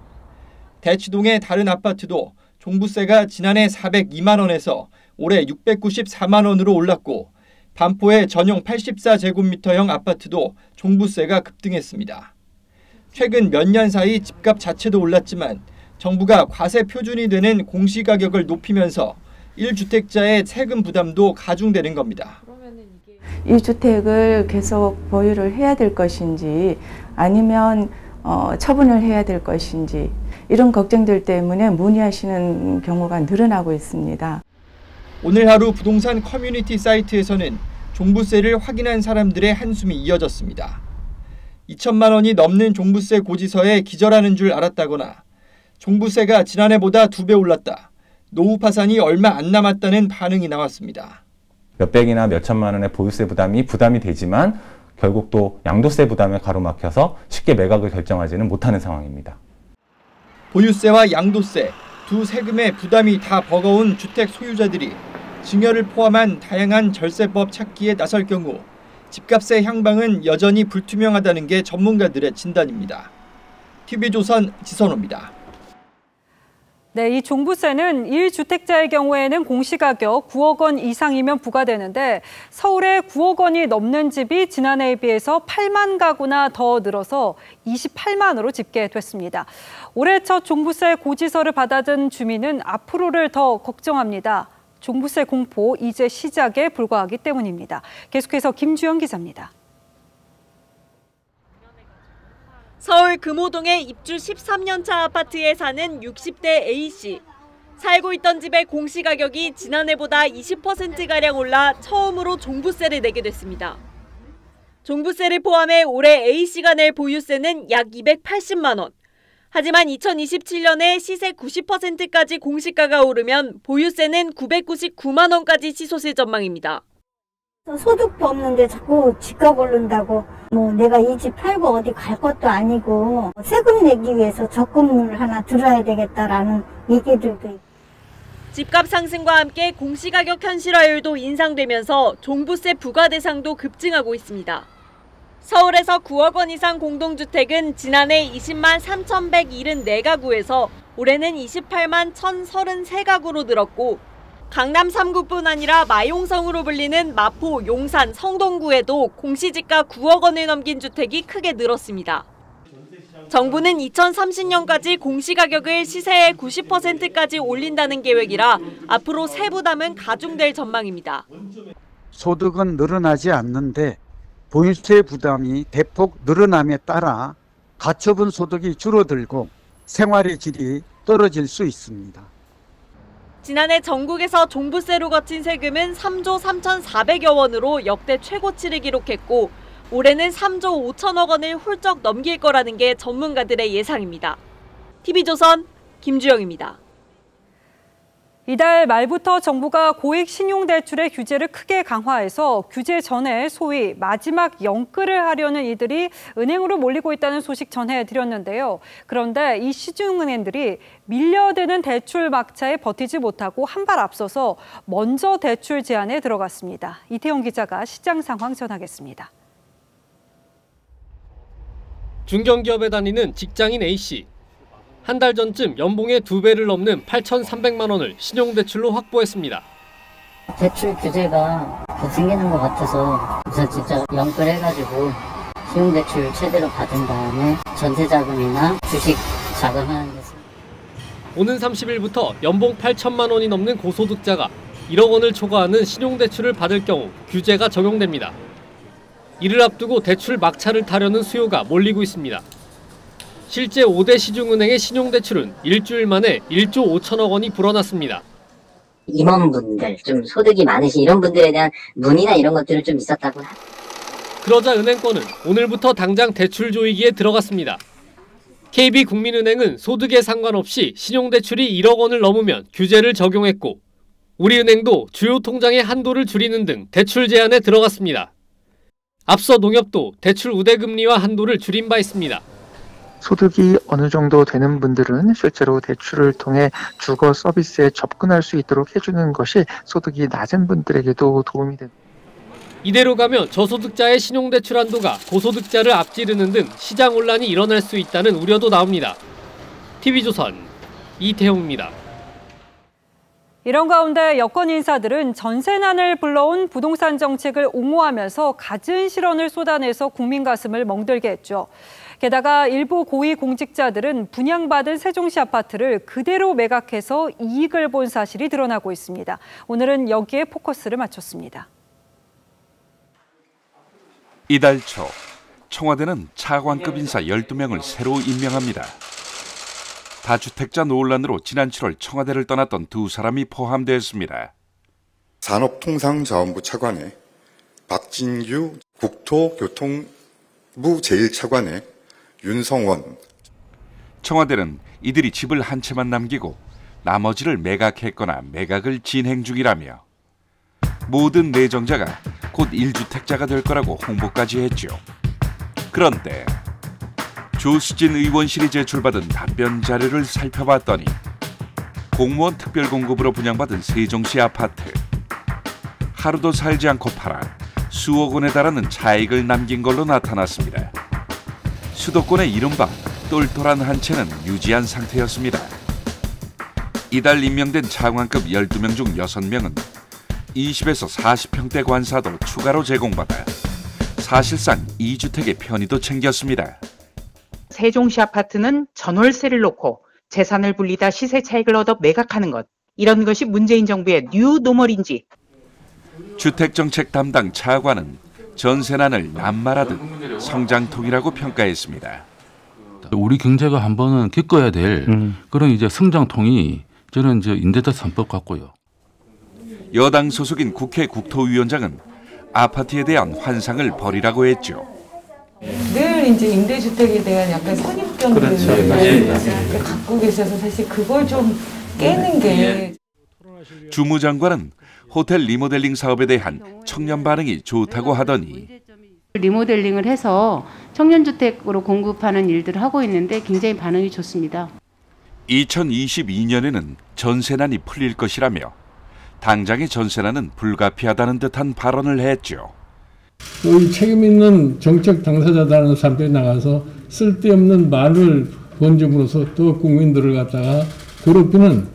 S13: 대치동의 다른 아파트도 종부세가 지난해 402만 원에서 올해 694만 원으로 올랐고 반포의 전용 84제곱미터형 아파트도 종부세가 급등했습니다. 최근 몇 년 사이 집값 자체도 올랐지만 정부가 과세 표준이 되는 공시가격을 높이면서 1주택자의 세금 부담도 가중되는 겁니다.
S3: 이 주택을 계속 보유를 해야 될 것인지 아니면 처분을 해야 될 것인지 이런 걱정들 때문에 문의하시는 경우가 늘어나고 있습니다.
S13: 오늘 하루 부동산 커뮤니티 사이트에서는 종부세를 확인한 사람들의 한숨이 이어졌습니다. 2천만 원이 넘는 종부세 고지서에 기절하는 줄 알았다거나 종부세가 지난해보다 2배 올랐다. 노후 파산이 얼마 안 남았다는 반응이 나왔습니다.
S6: 몇백이나 몇천만 원의 보유세 부담이 되지만 결국 또 양도세 부담에 가로막혀서 쉽게 매각을 결정하지는 못하는 상황입니다.
S13: 보유세와 양도세, 두 세금의 부담이 다 버거운 주택 소유자들이 증여를 포함한 다양한 절세법 찾기에 나설 경우 집값의 향방은 여전히 불투명하다는 게 전문가들의 진단입니다. TV조선 지선호입니다.
S26: 네, 이 종부세는 1주택자의 경우에는 공시가격 9억 원 이상이면 부과되는데 서울에 9억 원이 넘는 집이 지난해에 비해서 8만 가구나 더 늘어서 28만으로 집계됐습니다. 올해 첫 종부세 고지서를 받아든 주민은 앞으로를 더 걱정합니다. 종부세 공포 이제 시작에 불과하기 때문입니다. 계속해서 김주영 기자입니다.
S7: 서울 금호동의 입주 13년차 아파트에 사는 60대 A씨. 살고 있던 집의 공시가격이 지난해보다 20%가량 올라 처음으로 종부세를 내게 됐습니다. 종부세를 포함해 올해 A씨가 낼 보유세는 약 280만 원. 하지만 2027년에 시세 90%까지 공시가가 오르면 보유세는 999만 원까지 치솟을 전망입니다.
S8: 소득도 없는데 자꾸 집값 오른다고 내가 이 집 팔고 어디 갈 것도 아니고 세금 내기 위해서 적금을 하나 들어야 되겠다라는 얘기들도 있고.
S7: 집값 상승과 함께 공시가격 현실화율도 인상되면서 종부세 부과 대상도 급증하고 있습니다. 서울에서 9억 원 이상 공동주택은 지난해 20만 3,174가구에서 올해는 28만 1,033가구로 늘었고 강남 3구뿐 아니라 마용성으로 불리는 마포, 용산, 성동구에도 공시지가 9억 원을 넘긴 주택이 크게 늘었습니다. 정부는 2030년까지 공시가격을 시세의 90%까지 올린다는 계획이라 앞으로 세부담은 가중될 전망입니다.
S11: 소득은 늘어나지 않는데 보유세 부담이 대폭 늘어남에 따라 가처분 소득이 줄어들고 생활의 질이 떨어질 수 있습니다.
S7: 지난해 전국에서 종부세로 거친 세금은 3조 3,400여 원으로 역대 최고치를 기록했고 올해는 3조 5천억 원을 훌쩍 넘길 거라는 게 전문가들의 예상입니다. TV조선 김주영입니다.
S26: 이달 말부터 정부가 고액 신용대출의 규제를 크게 강화해서 규제 전에 소위 마지막 영끌을 하려는 이들이 은행으로 몰리고 있다는 소식 전해드렸는데요. 그런데 이 시중은행들이 밀려드는 대출 막차에 버티지 못하고 한 발 앞서서 먼저 대출 제한에 들어갔습니다. 이태용 기자가 시장 상황 전하겠습니다.
S12: 중견기업에 다니는 직장인 A씨. 한 달 전쯤 연봉의 2배를 넘는 8,300만 원을 신용대출로 확보했습니다.
S14: 대출 규제가 더 생기는 것 같아서 우선 진짜 영끌해가지고 신용대출 최대로 받은 다음에 전세자금이나 주식 자금하는 게
S12: 오는 30일부터 연봉 8천만 원이 넘는 고소득자가 1억 원을 초과하는 신용대출을 받을 경우 규제가 적용됩니다. 이를 앞두고 대출 막차를 타려는 수요가 몰리고 있습니다. 실제 5대 시중은행의 신용대출은 일주일 만에 1조 5천억 원이 불어났습니다.
S14: 임원분들, 좀 소득이 많으신 이런 분들에 대한 문의나 이런 것들은 좀 있었다고.
S12: 그러자 은행권은 오늘부터 당장 대출 조이기에 들어갔습니다. KB국민은행은 소득에 상관없이 신용대출이 1억 원을 넘으면 규제를 적용했고 우리은행도 주요 통장의 한도를 줄이는 등 대출 제한에 들어갔습니다. 앞서 농협도 대출 우대금리와 한도를 줄인 바 있습니다.
S27: 소득이 어느 정도 되는 분들은 실제로 대출을 통해 주거 서비스에 접근할 수 있도록 해주는 것이 소득이 낮은 분들에게도 도움이 됩니다.
S12: 이대로 가면 저소득자의 신용대출 한도가 고소득자를 앞지르는 등 시장 혼란이 일어날 수 있다는 우려도 나옵니다. TV조선 이태용입니다.
S26: 이런 가운데 여권 인사들은 전세난을 불러온 부동산 정책을 옹호하면서 갖은 실언을 쏟아내서 국민 가슴을 멍들게 했죠. 게다가 일부 고위공직자들은 분양받은 세종시 아파트를 그대로 매각해서 이익을 본 사실이 드러나고 있습니다. 오늘은 여기에 포커스를 맞췄습니다.
S9: 이달 초 청와대는 차관급 인사 12명을 새로 임명합니다. 다주택자 논란으로 지난 7월 청와대를 떠났던 두 사람이 포함되었습니다.
S10: 산업통상자원부 차관에 박진규 국토교통부 제1차관에 윤성원.
S9: 청와대는 이들이 집을 한 채만 남기고 나머지를 매각했거나 매각을 진행 중이라며 모든 내정자가 곧 1주택자가 될 거라고 홍보까지 했죠. 그런데 조수진 의원실이 제출받은 답변 자료를 살펴봤더니 공무원 특별공급으로 분양받은 세종시 아파트 하루도 살지 않고 팔아 수억 원에 달하는 차익을 남긴 걸로 나타났습니다. 수도권의 이른바 똘똘한 한 채는 유지한 상태였습니다. 이달 임명된 차관급 12명 중 6명은 20에서 40평대 관사도 추가로 제공받아 사실상 2주택의 편의도 챙겼습니다.
S15: 세종시 아파트는 전월세를 놓고 재산을 불리다 시세 차익을 얻어 매각하는 것, 이런 것이 문재인 정부의 뉴노멀인지.
S9: 주택정책 담당 차관은 전세난을 남말하듯 성장통이라고 평가했습니다.
S16: 우리 경제가 한 번은 겪어야 될 그런 이제 성장통이 저는 이제 임대차 3법 같고요.
S9: 여당 소속인 국회 국토위원장은 아파트에 대한 환상을 버리라고 했죠.
S17: 늘 이제 임대주택에 대한 약간 선입견들을 갖고 계셔서 사실 그걸 좀 깨는 게.
S9: 주무장관은 호텔 리모델링 사업에 대한 청년 반응이 좋다고 하더니
S18: 리모델링을 해서 청년주택으로 공급하는 일들을 하고 있는데 굉장히 반응이 좋습니다.
S9: 2022년에는 전세난이 풀릴 것이라며 당장의 전세난은 불가피하다는 듯한 발언을 했죠.
S19: 이 책임 있는 정책 당사자라는 사람들이 나가서 쓸데없는 말을 번짐으로써 또 국민들을 갖다가 괴롭히는,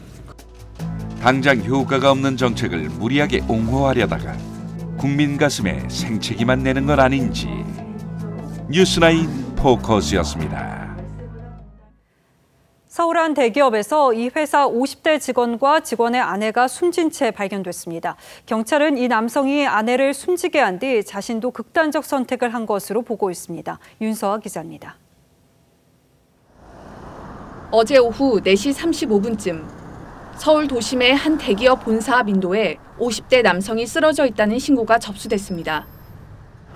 S9: 당장 효과가 없는 정책을 무리하게 옹호하려다가 국민 가슴에 생채기만 내는 건 아닌지. 뉴스나인 포커스였습니다.
S26: 서울 한 대기업에서 이 회사 50대 직원과 직원의 아내가 숨진 채 발견됐습니다. 경찰은 이 남성이 아내를 숨지게 한 뒤 자신도 극단적 선택을 한 것으로 보고 있습니다. 윤서아 기자입니다.
S20: 어제 오후 4시 35분쯤 서울 도심의 한 대기업 본사 앞 인도에 50대 남성이 쓰러져 있다는 신고가 접수됐습니다.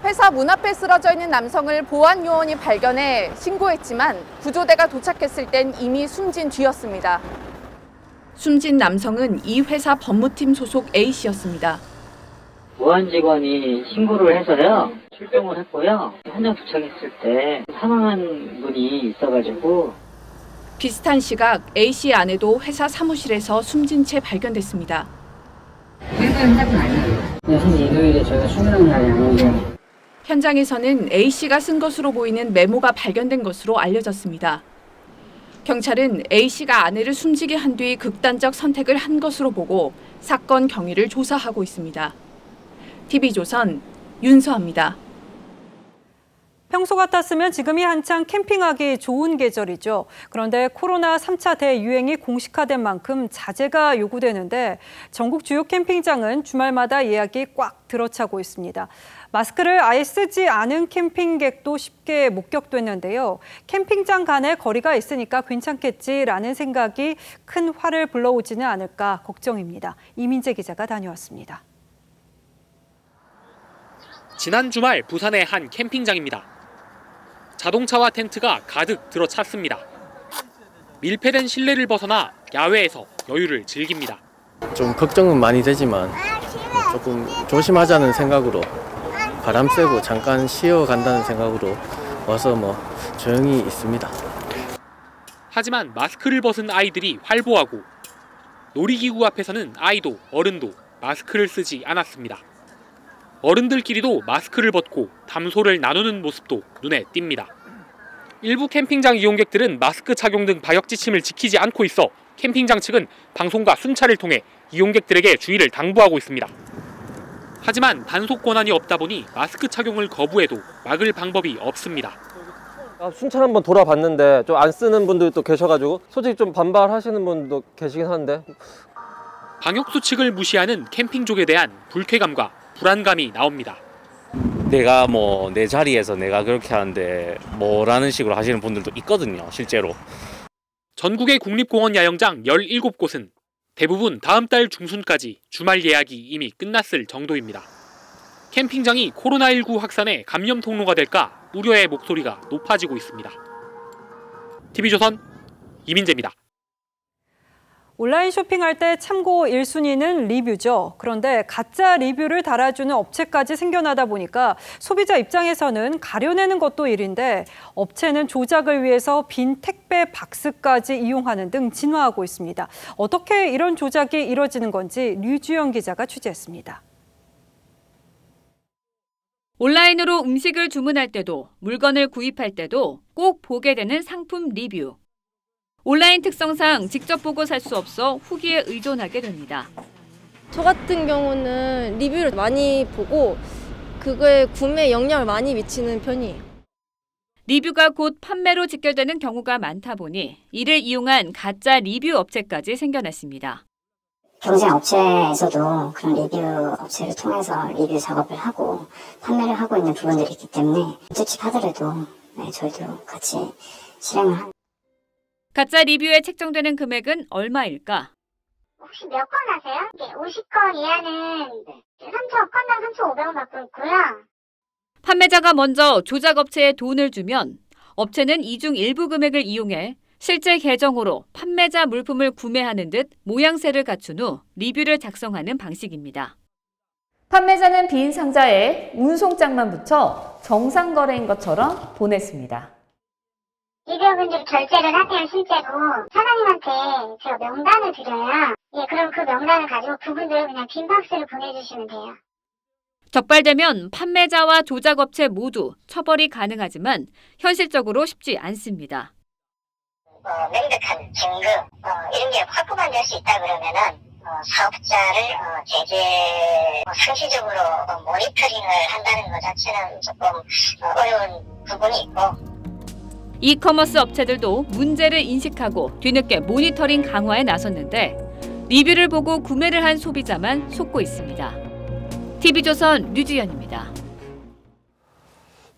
S20: 회사 문 앞에 쓰러져 있는 남성을 보안 요원이 발견해 신고했지만 구조대가 도착했을 땐 이미 숨진 뒤였습니다. 숨진 남성은 이 회사 법무팀 소속 A씨였습니다.
S14: 보안 직원이 신고를 해서요. 출동을 했고요. 현장 도착했을 때 사망한 분이 있어가지고.
S20: 비슷한 시각 A씨의 아내도 회사 사무실에서 숨진 채 발견됐습니다.
S14: 사실 일요일에 저희가 출근하는 날이 아닌데.
S20: 현장에서는 A씨가 쓴 것으로 보이는 메모가 발견된 것으로 알려졌습니다. 경찰은 A씨가 아내를 숨지게 한 뒤 극단적 선택을 한 것으로 보고 사건 경위를 조사하고 있습니다. TV조선 윤서아입니다.
S26: 평소 같았으면 지금이 한창 캠핑하기 좋은 계절이죠. 그런데 코로나 3차 대유행이 공식화된 만큼 자제가 요구되는데 전국 주요 캠핑장은 주말마다 예약이 꽉 들어차고 있습니다. 마스크를 아예 쓰지 않은 캠핑객도 쉽게 목격됐는데요. 캠핑장 간의 거리가 있으니까 괜찮겠지라는 생각이 큰 화를 불러오지는 않을까 걱정입니다. 이민재 기자가 다녀왔습니다.
S12: 지난 주말 부산의 한 캠핑장입니다. 자동차와 텐트가 가득 들어찼습니다. 밀폐된 실내를 벗어나 야외에서 여유를 즐깁니다.
S28: 좀 걱정은 많이 되지만 조금 조심하자는 생각으로 바람 쐬고 잠깐 쉬어간다는 생각으로 와서 조용히 있습니다.
S12: 하지만 마스크를 벗은 아이들이 활보하고 놀이기구 앞에서는 아이도 어른도 마스크를 쓰지 않았습니다. 어른들끼리도 마스크를 벗고 담소를 나누는 모습도 눈에 띕니다. 일부 캠핑장 이용객들은 마스크 착용 등 방역 지침을 지키지 않고 있어 캠핑장 측은 방송과 순찰을 통해 이용객들에게 주의를 당부하고 있습니다. 하지만 단속 권한이 없다 보니 마스크 착용을 거부해도 막을 방법이 없습니다.
S1: 순찰 한번 돌아봤는데 좀 안 쓰는 분들도 계셔가지고 솔직히 좀 반발하시는 분도 계시긴 한데.
S12: 방역수칙을 무시하는 캠핑족에 대한 불쾌감과 불안감이 나옵니다.
S2: 내가 뭐 내 자리에서 내가 그렇게 하는데 뭐라는 식으로 하시는 분들도 있거든요, 실제로.
S12: 전국의 국립공원 야영장 17곳은 대부분 다음 달 중순까지 주말 예약이 이미 끝났을 정도입니다. 캠핑장이 코로나19 확산의 감염 통로가 될까 우려의 목소리가 높아지고 있습니다. TV조선 이민재입니다.
S26: 온라인 쇼핑할 때 참고 1순위는 리뷰죠. 그런데 가짜 리뷰를 달아주는 업체까지 생겨나다 보니까 소비자 입장에서는 가려내는 것도 일인데 업체는 조작을 위해서 빈 택배 박스까지 이용하는 등 진화하고 있습니다. 어떻게 이런 조작이 이뤄지는 건지 류주영 기자가 취재했습니다.
S4: 온라인으로 음식을 주문할 때도 물건을 구입할 때도 꼭 보게 되는 상품 리뷰. 온라인 특성상 직접 보고 살 수 없어 후기에 의존하게 됩니다.
S5: 저 같은 경우는 리뷰를 많이 보고 그거에 구매에 영향을 많이 미치는 편이에요.
S4: 리뷰가 곧 판매로 직결되는 경우가 많다 보니 이를 이용한 가짜 리뷰 업체까지 생겨났습니다.
S21: 경쟁 업체에서도 그런 리뷰 업체를 통해서 리뷰 작업을 하고 판매를 하고 있는 부분들이 있기 때문에 찝찝하더라도 저희도 같이 실행을 합니다.
S4: 가짜 리뷰에 책정되는 금액은 얼마일까?
S22: 혹시 몇 건 하세요? 50건 이하는 3,000건당 3,500원 받고 있고요.
S4: 판매자가 먼저 조작업체에 돈을 주면 업체는 이중 일부 금액을 이용해 실제 계정으로 판매자 물품을 구매하는 듯 모양새를 갖춘 후 리뷰를 작성하는 방식입니다. 판매자는 빈 상자에 운송장만 붙여 정상 거래인 것처럼 보냈습니다.
S22: 리뷰분들 결제를 하세요, 실제로. 사장님한테 제가 명단을 드려요. 그럼 그 명단을 가지고 그분들 그냥 빈 박스를 보내주시면 돼요.
S4: 적발되면 판매자와 조작업체 모두 처벌이 가능하지만 현실적으로 쉽지 않습니다.
S22: 명백한 증거 이런 게 확보가 될 수 있다 그러면은 사업자를 제재 상시적으로 모니터링을 한다는 것 자체는 조금 어려운 부분이 있고.
S4: 이커머스 업체들도 문제를 인식하고 뒤늦게 모니터링 강화에 나섰는데 리뷰를 보고 구매를 한 소비자만 속고 있습니다. TV조선 류지연입니다.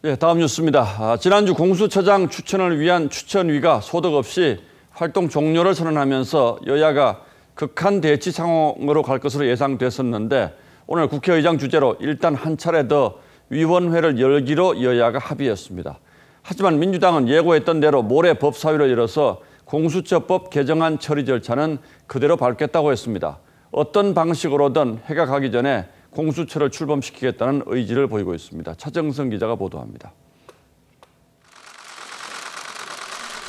S23: 네, 다음 뉴스입니다. 지난주 공수처장 추천을 위한 추천위가 소득 없이 활동 종료를 선언하면서 여야가 극한 대치 상황으로 갈 것으로 예상됐었는데 오늘 국회의장 주재로 일단 한 차례 더 위원회를 열기로 여야가 합의했습니다. 하지만 민주당은 예고했던 대로 모레 법사위를 열어서 공수처법 개정안 처리 절차는 그대로 밟겠다고 했습니다. 어떤 방식으로든 해가 가기 전에 공수처를 출범시키겠다는 의지를 보이고 있습니다. 차정성 기자가 보도합니다.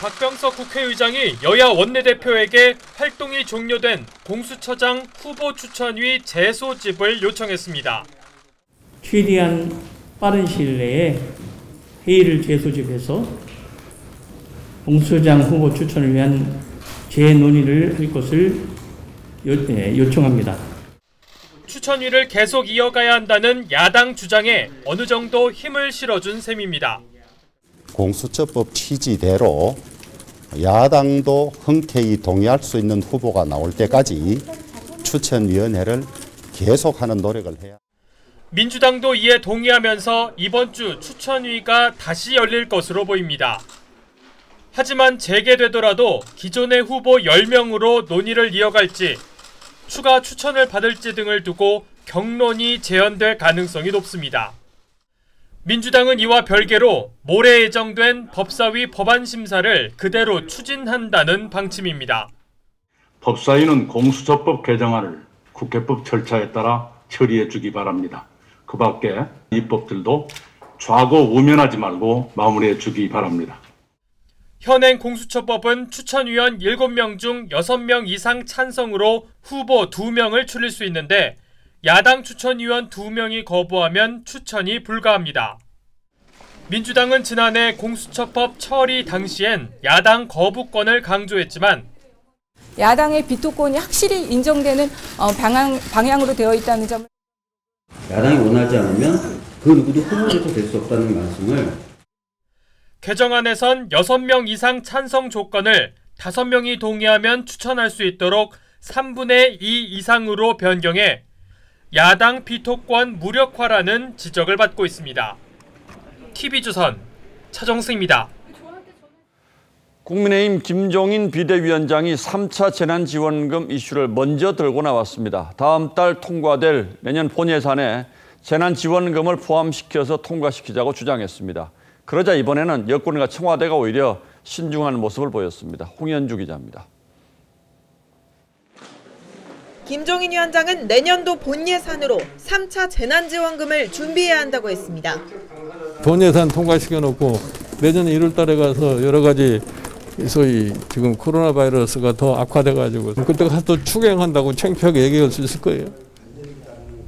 S25: 박병석 국회의장이 여야 원내대표에게 활동이 종료된 공수처장 후보 추천위 재소집을 요청했습니다.
S29: 최대한 빠른 시일 내에 회의를 재소집해서 공수처장 후보 추천을 위한 재논의를 할 것을 요청합니다.
S25: 추천위를 계속 이어가야 한다는 야당 주장에 어느 정도 힘을 실어준 셈입니다.
S30: 공수처법 취지대로 야당도 흔쾌히 동의할 수 있는 후보가 나올 때까지 추천위원회를 계속하는 노력을 해야.
S25: 민주당도 이에 동의하면서 이번 주 추천위가 다시 열릴 것으로 보입니다. 하지만 재개되더라도 기존의 후보 10명으로 논의를 이어갈지 추가 추천을 받을지 등을 두고 경론이 재현될 가능성이 높습니다. 민주당은 이와 별개로 모레 예정된 법사위 법안 심사를 그대로 추진한다는 방침입니다.
S31: 법사위는 공수처법 개정안을 국회법 절차에 따라 처리해 주기 바랍니다. 그 밖에 입법들도 좌고 우면하지 말고 마무리해 주기 바랍니다.
S25: 현행 공수처법은 추천위원 7명 중 6명 이상 찬성으로 후보 2명을 추릴 수 있는데 야당 추천위원 2명이 거부하면 추천이 불가합니다. 민주당은 지난해 공수처법 처리 당시엔 야당 거부권을 강조했지만
S32: 야당의 비토권이 확실히 인정되는 방향으로 되어 있다는 점을
S33: 야당이 원하지 않으면 그 누구도 후보조차 될 수 없다는 말씀을.
S25: 개정안에선 6명 이상 찬성 조건을 5명이 동의하면 추천할 수 있도록 3분의 2 이상으로 변경해 야당 비토권 무력화라는 지적을 받고 있습니다. TV조선 차정승입니다.
S23: 국민의힘 김종인 비대위원장이 3차 재난지원금 이슈를 먼저 들고 나왔습니다. 다음 달 통과될 내년 본예산에 재난지원금을 포함시켜서 통과시키자고 주장했습니다. 그러자 이번에는 여권과 청와대가 오히려 신중한 모습을 보였습니다. 홍현주 기자입니다.
S3: 김종인 위원장은 내년도 본예산으로 3차 재난지원금을 준비해야 한다고 했습니다.
S19: 본예산 통과시켜놓고 내년 1월 달에 가서 여러 가지 소위 지금 코로나 바이러스가 더 악화돼가지고 그때 가서 또 추경한다고 창피하게 얘기할 수 있을 거예요.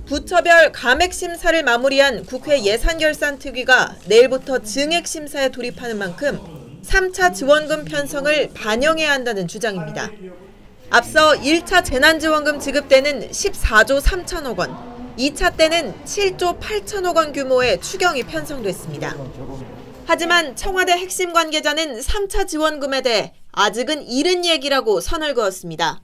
S3: 부처별 감액 심사를 마무리한 국회 예산결산특위가 내일부터 증액 심사에 돌입하는 만큼 3차 지원금 편성을 반영해야 한다는 주장입니다. 앞서 1차 재난지원금 지급 때는 14조 3천억 원, 2차 때는 7조 8천억 원 규모의 추경이 편성됐습니다. 하지만 청와대 핵심 관계자는 3차 지원금에 대해 아직은 이른 얘기라고 선을 그었습니다.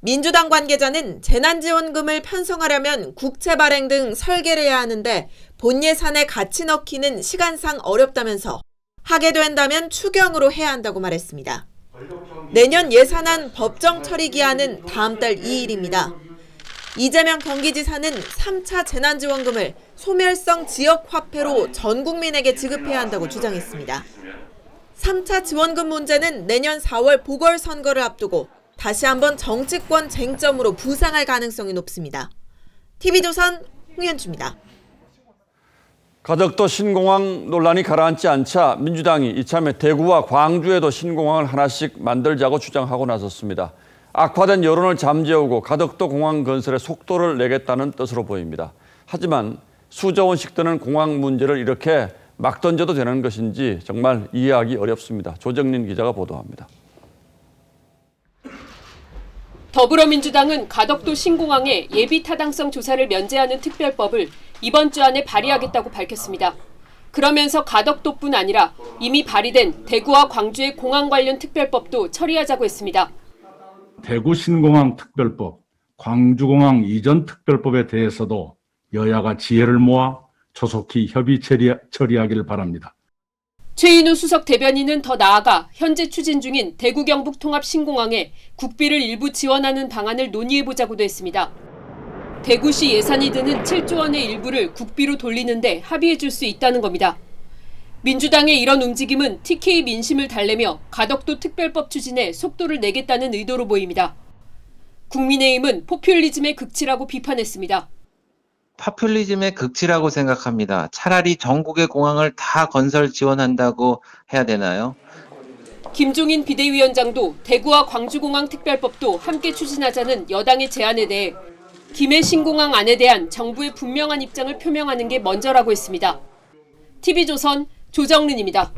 S3: 민주당 관계자는 재난지원금을 편성하려면 국채 발행 등 설계를 해야 하는데 본예산에 같이 넣기는 시간상 어렵다면서 하게 된다면 추경으로 해야 한다고 말했습니다. 내년 예산안 법정 처리 기한은 다음 달 2일입니다. 이재명 경기지사는 3차 재난지원금을 소멸성 지역화폐로 전 국민에게 지급해야 한다고 주장했습니다. 3차 지원금 문제는 내년 4월 보궐선거를 앞두고 다시 한번 정치권 쟁점으로 부상할 가능성이 높습니다. TV조선 홍현주입니다.
S23: 가덕도 신공항 논란이 가라앉지 않자 민주당이 이참에 대구와 광주에도 신공항을 하나씩 만들자고 주장하고 나섰습니다. 악화된 여론을 잠재우고 가덕도 공항 건설에 속도를 내겠다는 뜻으로 보입니다. 하지만 수조 원씩 드는 공항 문제를 이렇게 막 던져도 되는 것인지 정말 이해하기 어렵습니다. 조정린 기자가 보도합니다.
S6: 더불어민주당은 가덕도 신공항의 예비 타당성 조사를 면제하는 특별법을 이번 주 안에 발의하겠다고 밝혔습니다. 그러면서 가덕도뿐 아니라 이미 발의된 대구와 광주의 공항 관련 특별법도 처리하자고 했습니다.
S31: 대구 신공항 특별법, 광주공항 이전 특별법에 대해서도 여야가 지혜를 모아 조속히 협의 처리하기를 바랍니다.
S6: 최인우 수석 대변인은 더 나아가 현재 추진 중인 대구 경북 통합 신공항에 국비를 일부 지원하는 방안을 논의해보자고도 했습니다. 대구시 예산이 드는 7조 원의 일부를 국비로 돌리는데 합의해줄 수 있다는 겁니다. 민주당의 이런 움직임은 TK 민심을 달래며 가덕도 특별법 추진에 속도를 내겠다는 의도로 보입니다. 국민의힘은 포퓰리즘의 극치라고 비판했습니다.
S7: 포퓰리즘의 극치라고 생각합니다. 차라리 전국의 공항을 다 건설 지원한다고 해야 되나요?
S6: 김종인 비대위원장도 대구와 광주공항 특별법도 함께 추진하자는 여당의 제안에 대해 김해 신공항 안에 대한 정부의 분명한 입장을 표명하는 게 먼저라고 했습니다. TV조선 조정린입니다.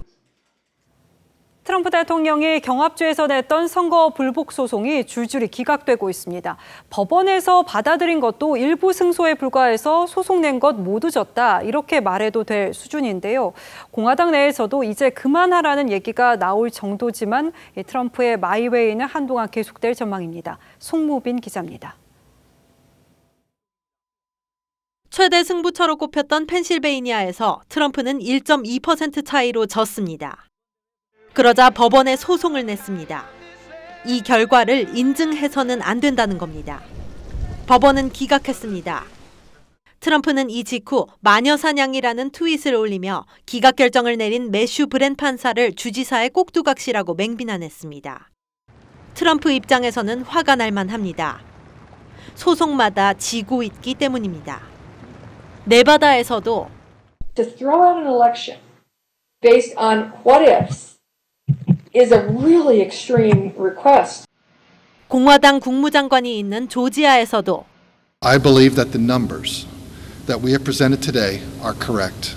S26: 트럼프 대통령이 경합주에서 냈던 선거 불복 소송이 줄줄이 기각되고 있습니다. 법원에서 받아들인 것도 일부 승소에 불과해서 소송 낸 것 모두 졌다 이렇게 말해도 될 수준인데요. 공화당 내에서도 이제 그만하라는 얘기가 나올 정도지만 트럼프의 마이웨이는 한동안 계속될 전망입니다. 송무빈 기자입니다.
S8: 최대 승부처로 꼽혔던 펜실베이니아에서 트럼프는 1.2% 차이로 졌습니다. 그러자 법원에 소송을 냈습니다. 이 결과를 인증해서는 안 된다는 겁니다. 법원은 기각했습니다. 트럼프는 이 직후 마녀사냥이라는 트윗을 올리며 기각 결정을 내린 매슈 브랜 판사를 주지사의 꼭두각시라고 맹비난했습니다. 트럼프 입장에서는 화가 날 만합니다. 소송마다 지고 있기 때문입니다. 네바다에서도
S10: To throw out an election based on what ifs is a really extreme request.
S8: 공화당 국무장관이 있는 조지아에서도
S11: I believe that the numbers that we have presented today are correct.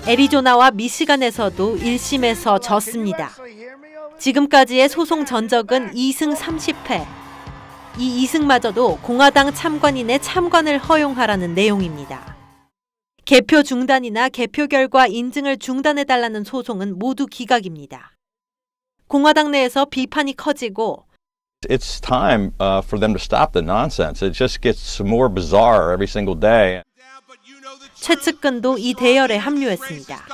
S8: 애리조나와 미시간에서도 1심에서 졌습니다. 지금까지의 소송 전적은 2승 30패. 이 2승마저도 공화당 참관인의 참관을 허용하라는 내용입니다. 개표 중단이나 개표 결과 인증을 중단해달라는 소송은 모두 기각입니다. 공화당 내에서 비판이 커지고
S1: It's time for them to stop the nonsense. It just gets more bizarre every single day.
S8: 최측근도 이 대열에 합류했습니다.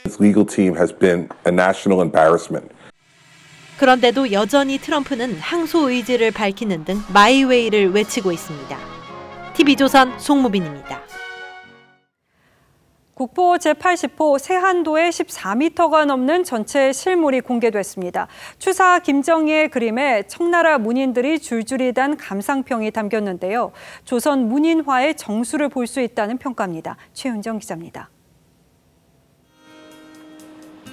S9: This legal team has been a national embarrassment.
S8: 그런데도 여전히 트럼프는 항소 의지를 밝히는 등 마이웨이를 외치고 있습니다. TV조선 송무빈입니다.
S26: 국보 제80호 세한도의 14m가 넘는 전체 실물이 공개됐습니다. 추사 김정희의 그림에 청나라 문인들이 줄줄이 단 감상평이 담겼는데요. 조선 문인화의 정수를 볼 수 있다는 평가입니다. 최윤정 기자입니다.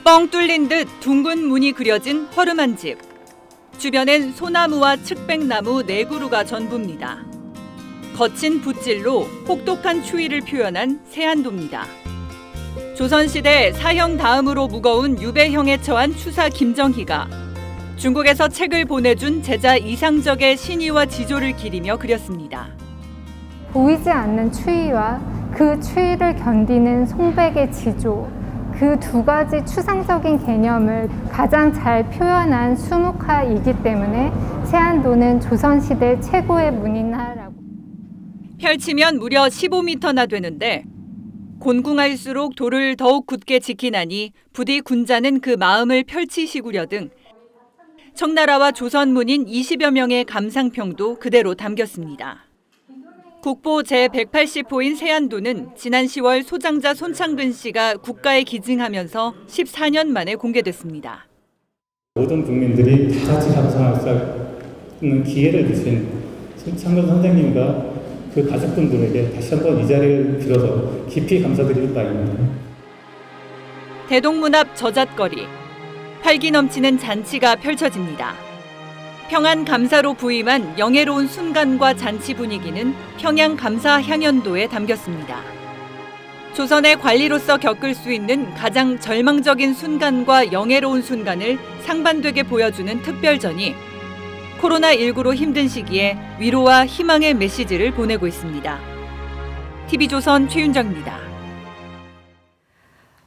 S4: 뻥 뚫린 듯 둥근 문이 그려진 허름한 집. 주변엔 소나무와 측백나무 4그루가 전부입니다. 거친 붓질로 혹독한 추위를 표현한 세한도입니다. 조선시대 사형 다음으로 무거운 유배형에 처한 추사 김정희가 중국에서 책을 보내준 제자 이상적의 신의와 지조를 기리며 그렸습니다.
S13: 보이지 않는 추위와 그 추위를 견디는 송백의 지조, 그 두 가지 추상적인 개념을 가장 잘 표현한 수묵화이기 때문에 세한도는 조선시대 최고의 문인화라고.
S4: 펼치면 무려 15m나 되는데 곤궁할수록 돌을 더욱 굳게 지키나니 부디 군자는 그 마음을 펼치시구려 등 청나라와 조선 문인 20여 명의 감상평도 그대로 담겼습니다. 국보 제180호인 세한도는 지난 10월 소장자 손창근 씨가 국가에 기증하면서 14년 만에 공개됐습니다.
S29: 모든 국민들이 다 같이 감상할 수 있는 기회를 주신 손창근 선생님과 그 가족분들에게 다시 한번 이 자리를 빌어서 깊이 감사드릴 바입니다.
S4: 대동문 앞 저잣거리, 활기 넘치는 잔치가 펼쳐집니다. 평안 감사로 부임한 영예로운 순간과 잔치 분위기는 평양 감사 향연도에 담겼습니다. 조선의 관리로서 겪을 수 있는 가장 절망적인 순간과 영예로운 순간을 상반되게 보여주는 특별전이 코로나19로 힘든 시기에 위로와 희망의 메시지를 보내고 있습니다. TV조선 최윤정입니다.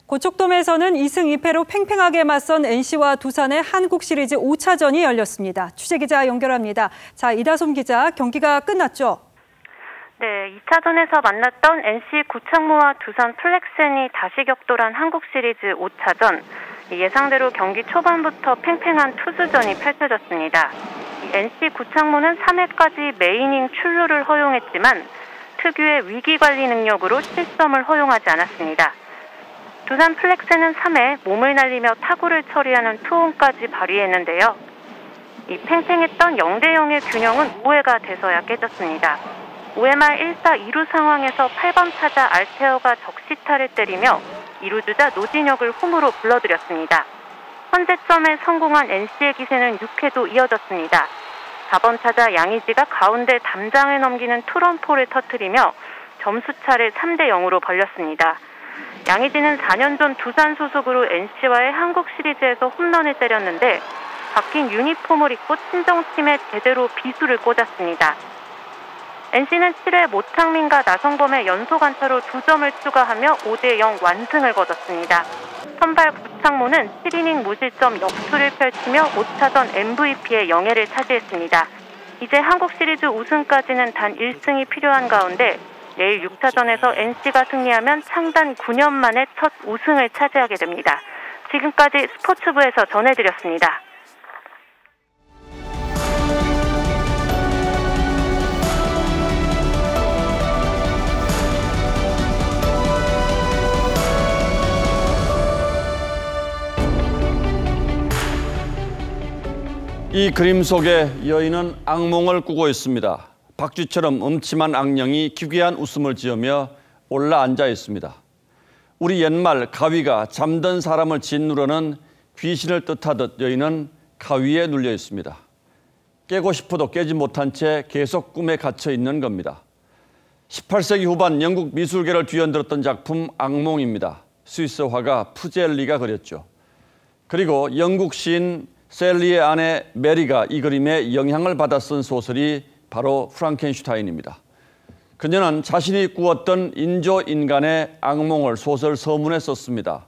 S26: 고척돔에서는 2승 2패로 팽팽하게 맞선 NC와 두산의 한국 시리즈 5차전이 열렸습니다. 취재기자 연결합니다. 자, 이다솜 기자, 경기가 끝났죠?
S14: 네, 2차전에서 만났던 NC 구창모와 두산 플렉센이 다시 격돌한 한국 시리즈 5차전. 예상대로 경기 초반부터 팽팽한 투수전이 펼쳐졌습니다. NC 구창모는 3회까지 메이닝 출루를 허용했지만 특유의 위기관리 능력으로 실점을 허용하지 않았습니다. 두산 플렉센은 3회 몸을 날리며 타구를 처리하는 투혼까지 발휘했는데요. 이 팽팽했던 0대0의 균형은 5회가 돼서야 깨졌습니다. 5회 말 1사 2루 상황에서 8번 타자 알테어가 적시타를 때리며 2루주자 노진혁을 홈으로 불러들였습니다. 선제점에 성공한 NC의 기세는 6회도 이어졌습니다. 4번 타자 양의지가 가운데 담장을 넘기는 투런포를 터뜨리며 점수차를 3대0으로 벌렸습니다. 양의지는 4년 전 두산 소속으로 NC와의 한국 시리즈에서 홈런을 때렸는데 바뀐 유니폼을 입고 친정팀에 제대로 비수를 꽂았습니다. NC는 7회 모창민과 나성범의 연속 안타로 2점을 추가하며 5대0 완승을 거뒀습니다. 선발 구창모는 7이닝 무실점 역투를 펼치며 5차전 MVP의 영예를 차지했습니다. 이제 한국 시리즈 우승까지는 단 1승이 필요한 가운데 내일 6차전에서 NC가 승리하면 창단 9년 만에 첫 우승을 차지하게 됩니다. 지금까지 스포츠부에서 전해드렸습니다.
S23: 이 그림 속에 여인은 악몽을 꾸고 있습니다. 박쥐처럼 음침한 악령이 기괴한 웃음을 지으며 올라 앉아 있습니다. 우리 옛말 가위가 잠든 사람을 짓누르는 귀신을 뜻하듯 여인은 가위에 눌려 있습니다. 깨고 싶어도 깨지 못한 채 계속 꿈에 갇혀 있는 겁니다. 18세기 후반 영국 미술계를 뒤흔들었던 작품 악몽입니다. 스위스 화가 푸젤리가 그렸죠. 그리고 영국 시인 셀리의 아내 메리가 이 그림에 영향을 받아 쓴 소설이 바로 프랑켄슈타인입니다. 그녀는 자신이 꾸었던 인조인간의 악몽을 소설 서문에 썼습니다.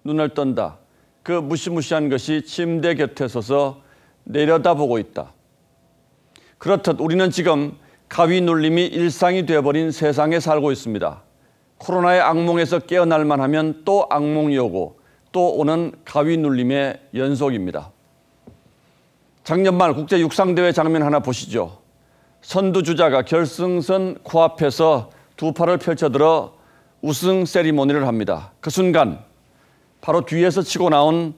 S23: 눈을 뜬다. 그 무시무시한 것이 침대 곁에 서서 내려다보고 있다. 그렇듯 우리는 지금 가위 눌림이 일상이 되어버린 세상에 살고 있습니다. 코로나의 악몽에서 깨어날만 하면 또 악몽이 오고 또 오는 가위 눌림의 연속입니다. 작년 말 국제 육상대회 장면 하나 보시죠. 선두주자가 결승선 코앞에서 두 팔을 펼쳐들어 우승 세리머니를 합니다. 그 순간 바로 뒤에서 치고 나온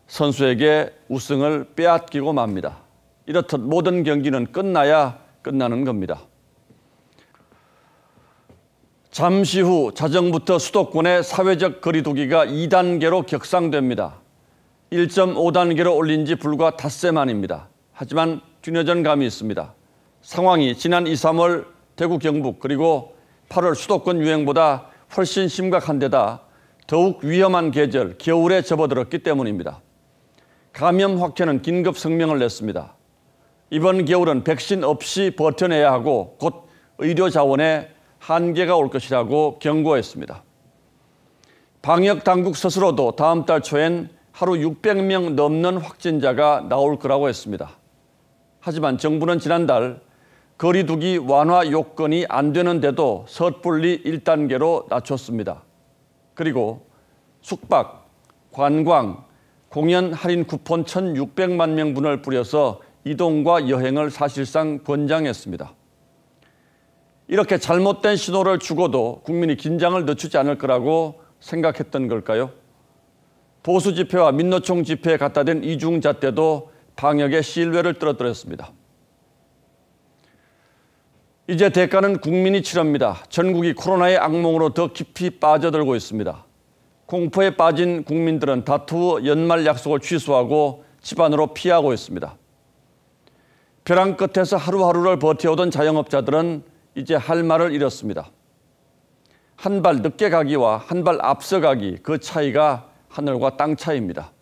S23: 선수에게 우승을 빼앗기고 맙니다. 이렇듯 모든 경기는 끝나야 끝나는 겁니다. 잠시 후 자정부터 수도권의 사회적 거리두기가 2단계로 격상됩니다. 1.5단계로 올린 지 불과 닷새 만입니다. 하지만 뒤늦은 감이 있습니다. 상황이 지난 2, 3월 대구 경북 그리고 8월 수도권 유행보다 훨씬 심각한 데다 더욱 위험한 계절 겨울에 접어들었기 때문입니다. 감염 확진은 긴급 성명을 냈습니다. 이번 겨울은 백신 없이 버텨내야 하고 곧 의료 자원에 한계가 올 것이라고 경고했습니다. 방역 당국 스스로도 다음 달 초엔 하루 600명 넘는 확진자가 나올 거라고 했습니다. 하지만 정부는 지난달 거리두기 완화 요건이 안 되는데도 섣불리 1단계로 낮췄습니다. 그리고 숙박, 관광, 공연 할인 쿠폰 1,600만 명분을 뿌려서 이동과 여행을 사실상 권장했습니다. 이렇게 잘못된 신호를 주고도 국민이 긴장을 늦추지 않을 거라고 생각했던 걸까요? 보수 집회와 민노총 집회에 갖다 댄 이중잣대도 방역의 신뢰를 떨어뜨렸습니다. 이제 대가는 국민이 치릅니다. 전국이 코로나의 악몽으로 더 깊이 빠져들고 있습니다. 공포에 빠진 국민들은 다투어 연말 약속을 취소하고 집안으로 피하고 있습니다. 벼랑 끝에서 하루하루를 버텨오던 자영업자들은 이제 할 말을 잃었습니다. 한 발 늦게 가기와 한 발 앞서 가기, 그 차이가 하늘과 땅 차이입니다.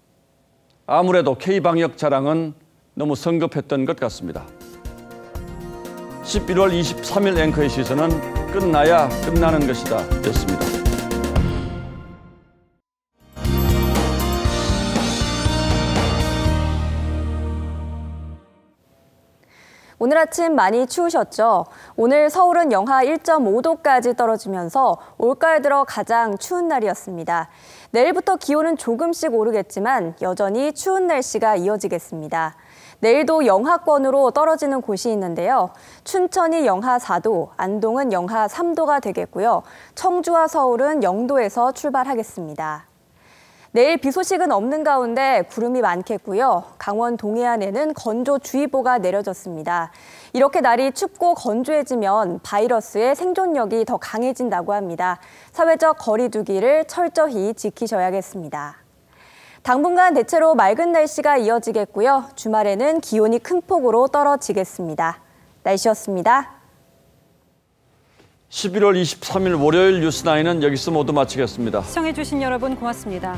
S23: 아무래도 K방역 자랑은 너무 성급했던 것 같습니다. 11월 23일 앵커의 시선은 끝나야 끝나는 것이다 였습니다.
S2: 오늘 아침 많이 추우셨죠? 오늘 서울은 영하 1.5도까지 떨어지면서 올가을 들어 가장 추운 날이었습니다. 내일부터 기온은 조금씩 오르겠지만 여전히 추운 날씨가 이어지겠습니다. 내일도 영하권으로 떨어지는 곳이 있는데요. 춘천이 영하 4도, 안동은 영하 3도가 되겠고요. 청주와 서울은 0도에서 출발하겠습니다. 내일 비 소식은 없는 가운데 구름이 많겠고요. 강원 동해안에는 건조주의보가 내려졌습니다. 이렇게 날이 춥고 건조해지면 바이러스의 생존력이 더 강해진다고 합니다. 사회적 거리두기를 철저히 지키셔야겠습니다. 당분간 대체로 맑은 날씨가 이어지겠고요. 주말에는 기온이 큰 폭으로 떨어지겠습니다. 날씨였습니다.
S23: 11월 23일 월요일 뉴스9는 여기서 모두 마치겠습니다.
S26: 시청해주신 여러분 고맙습니다.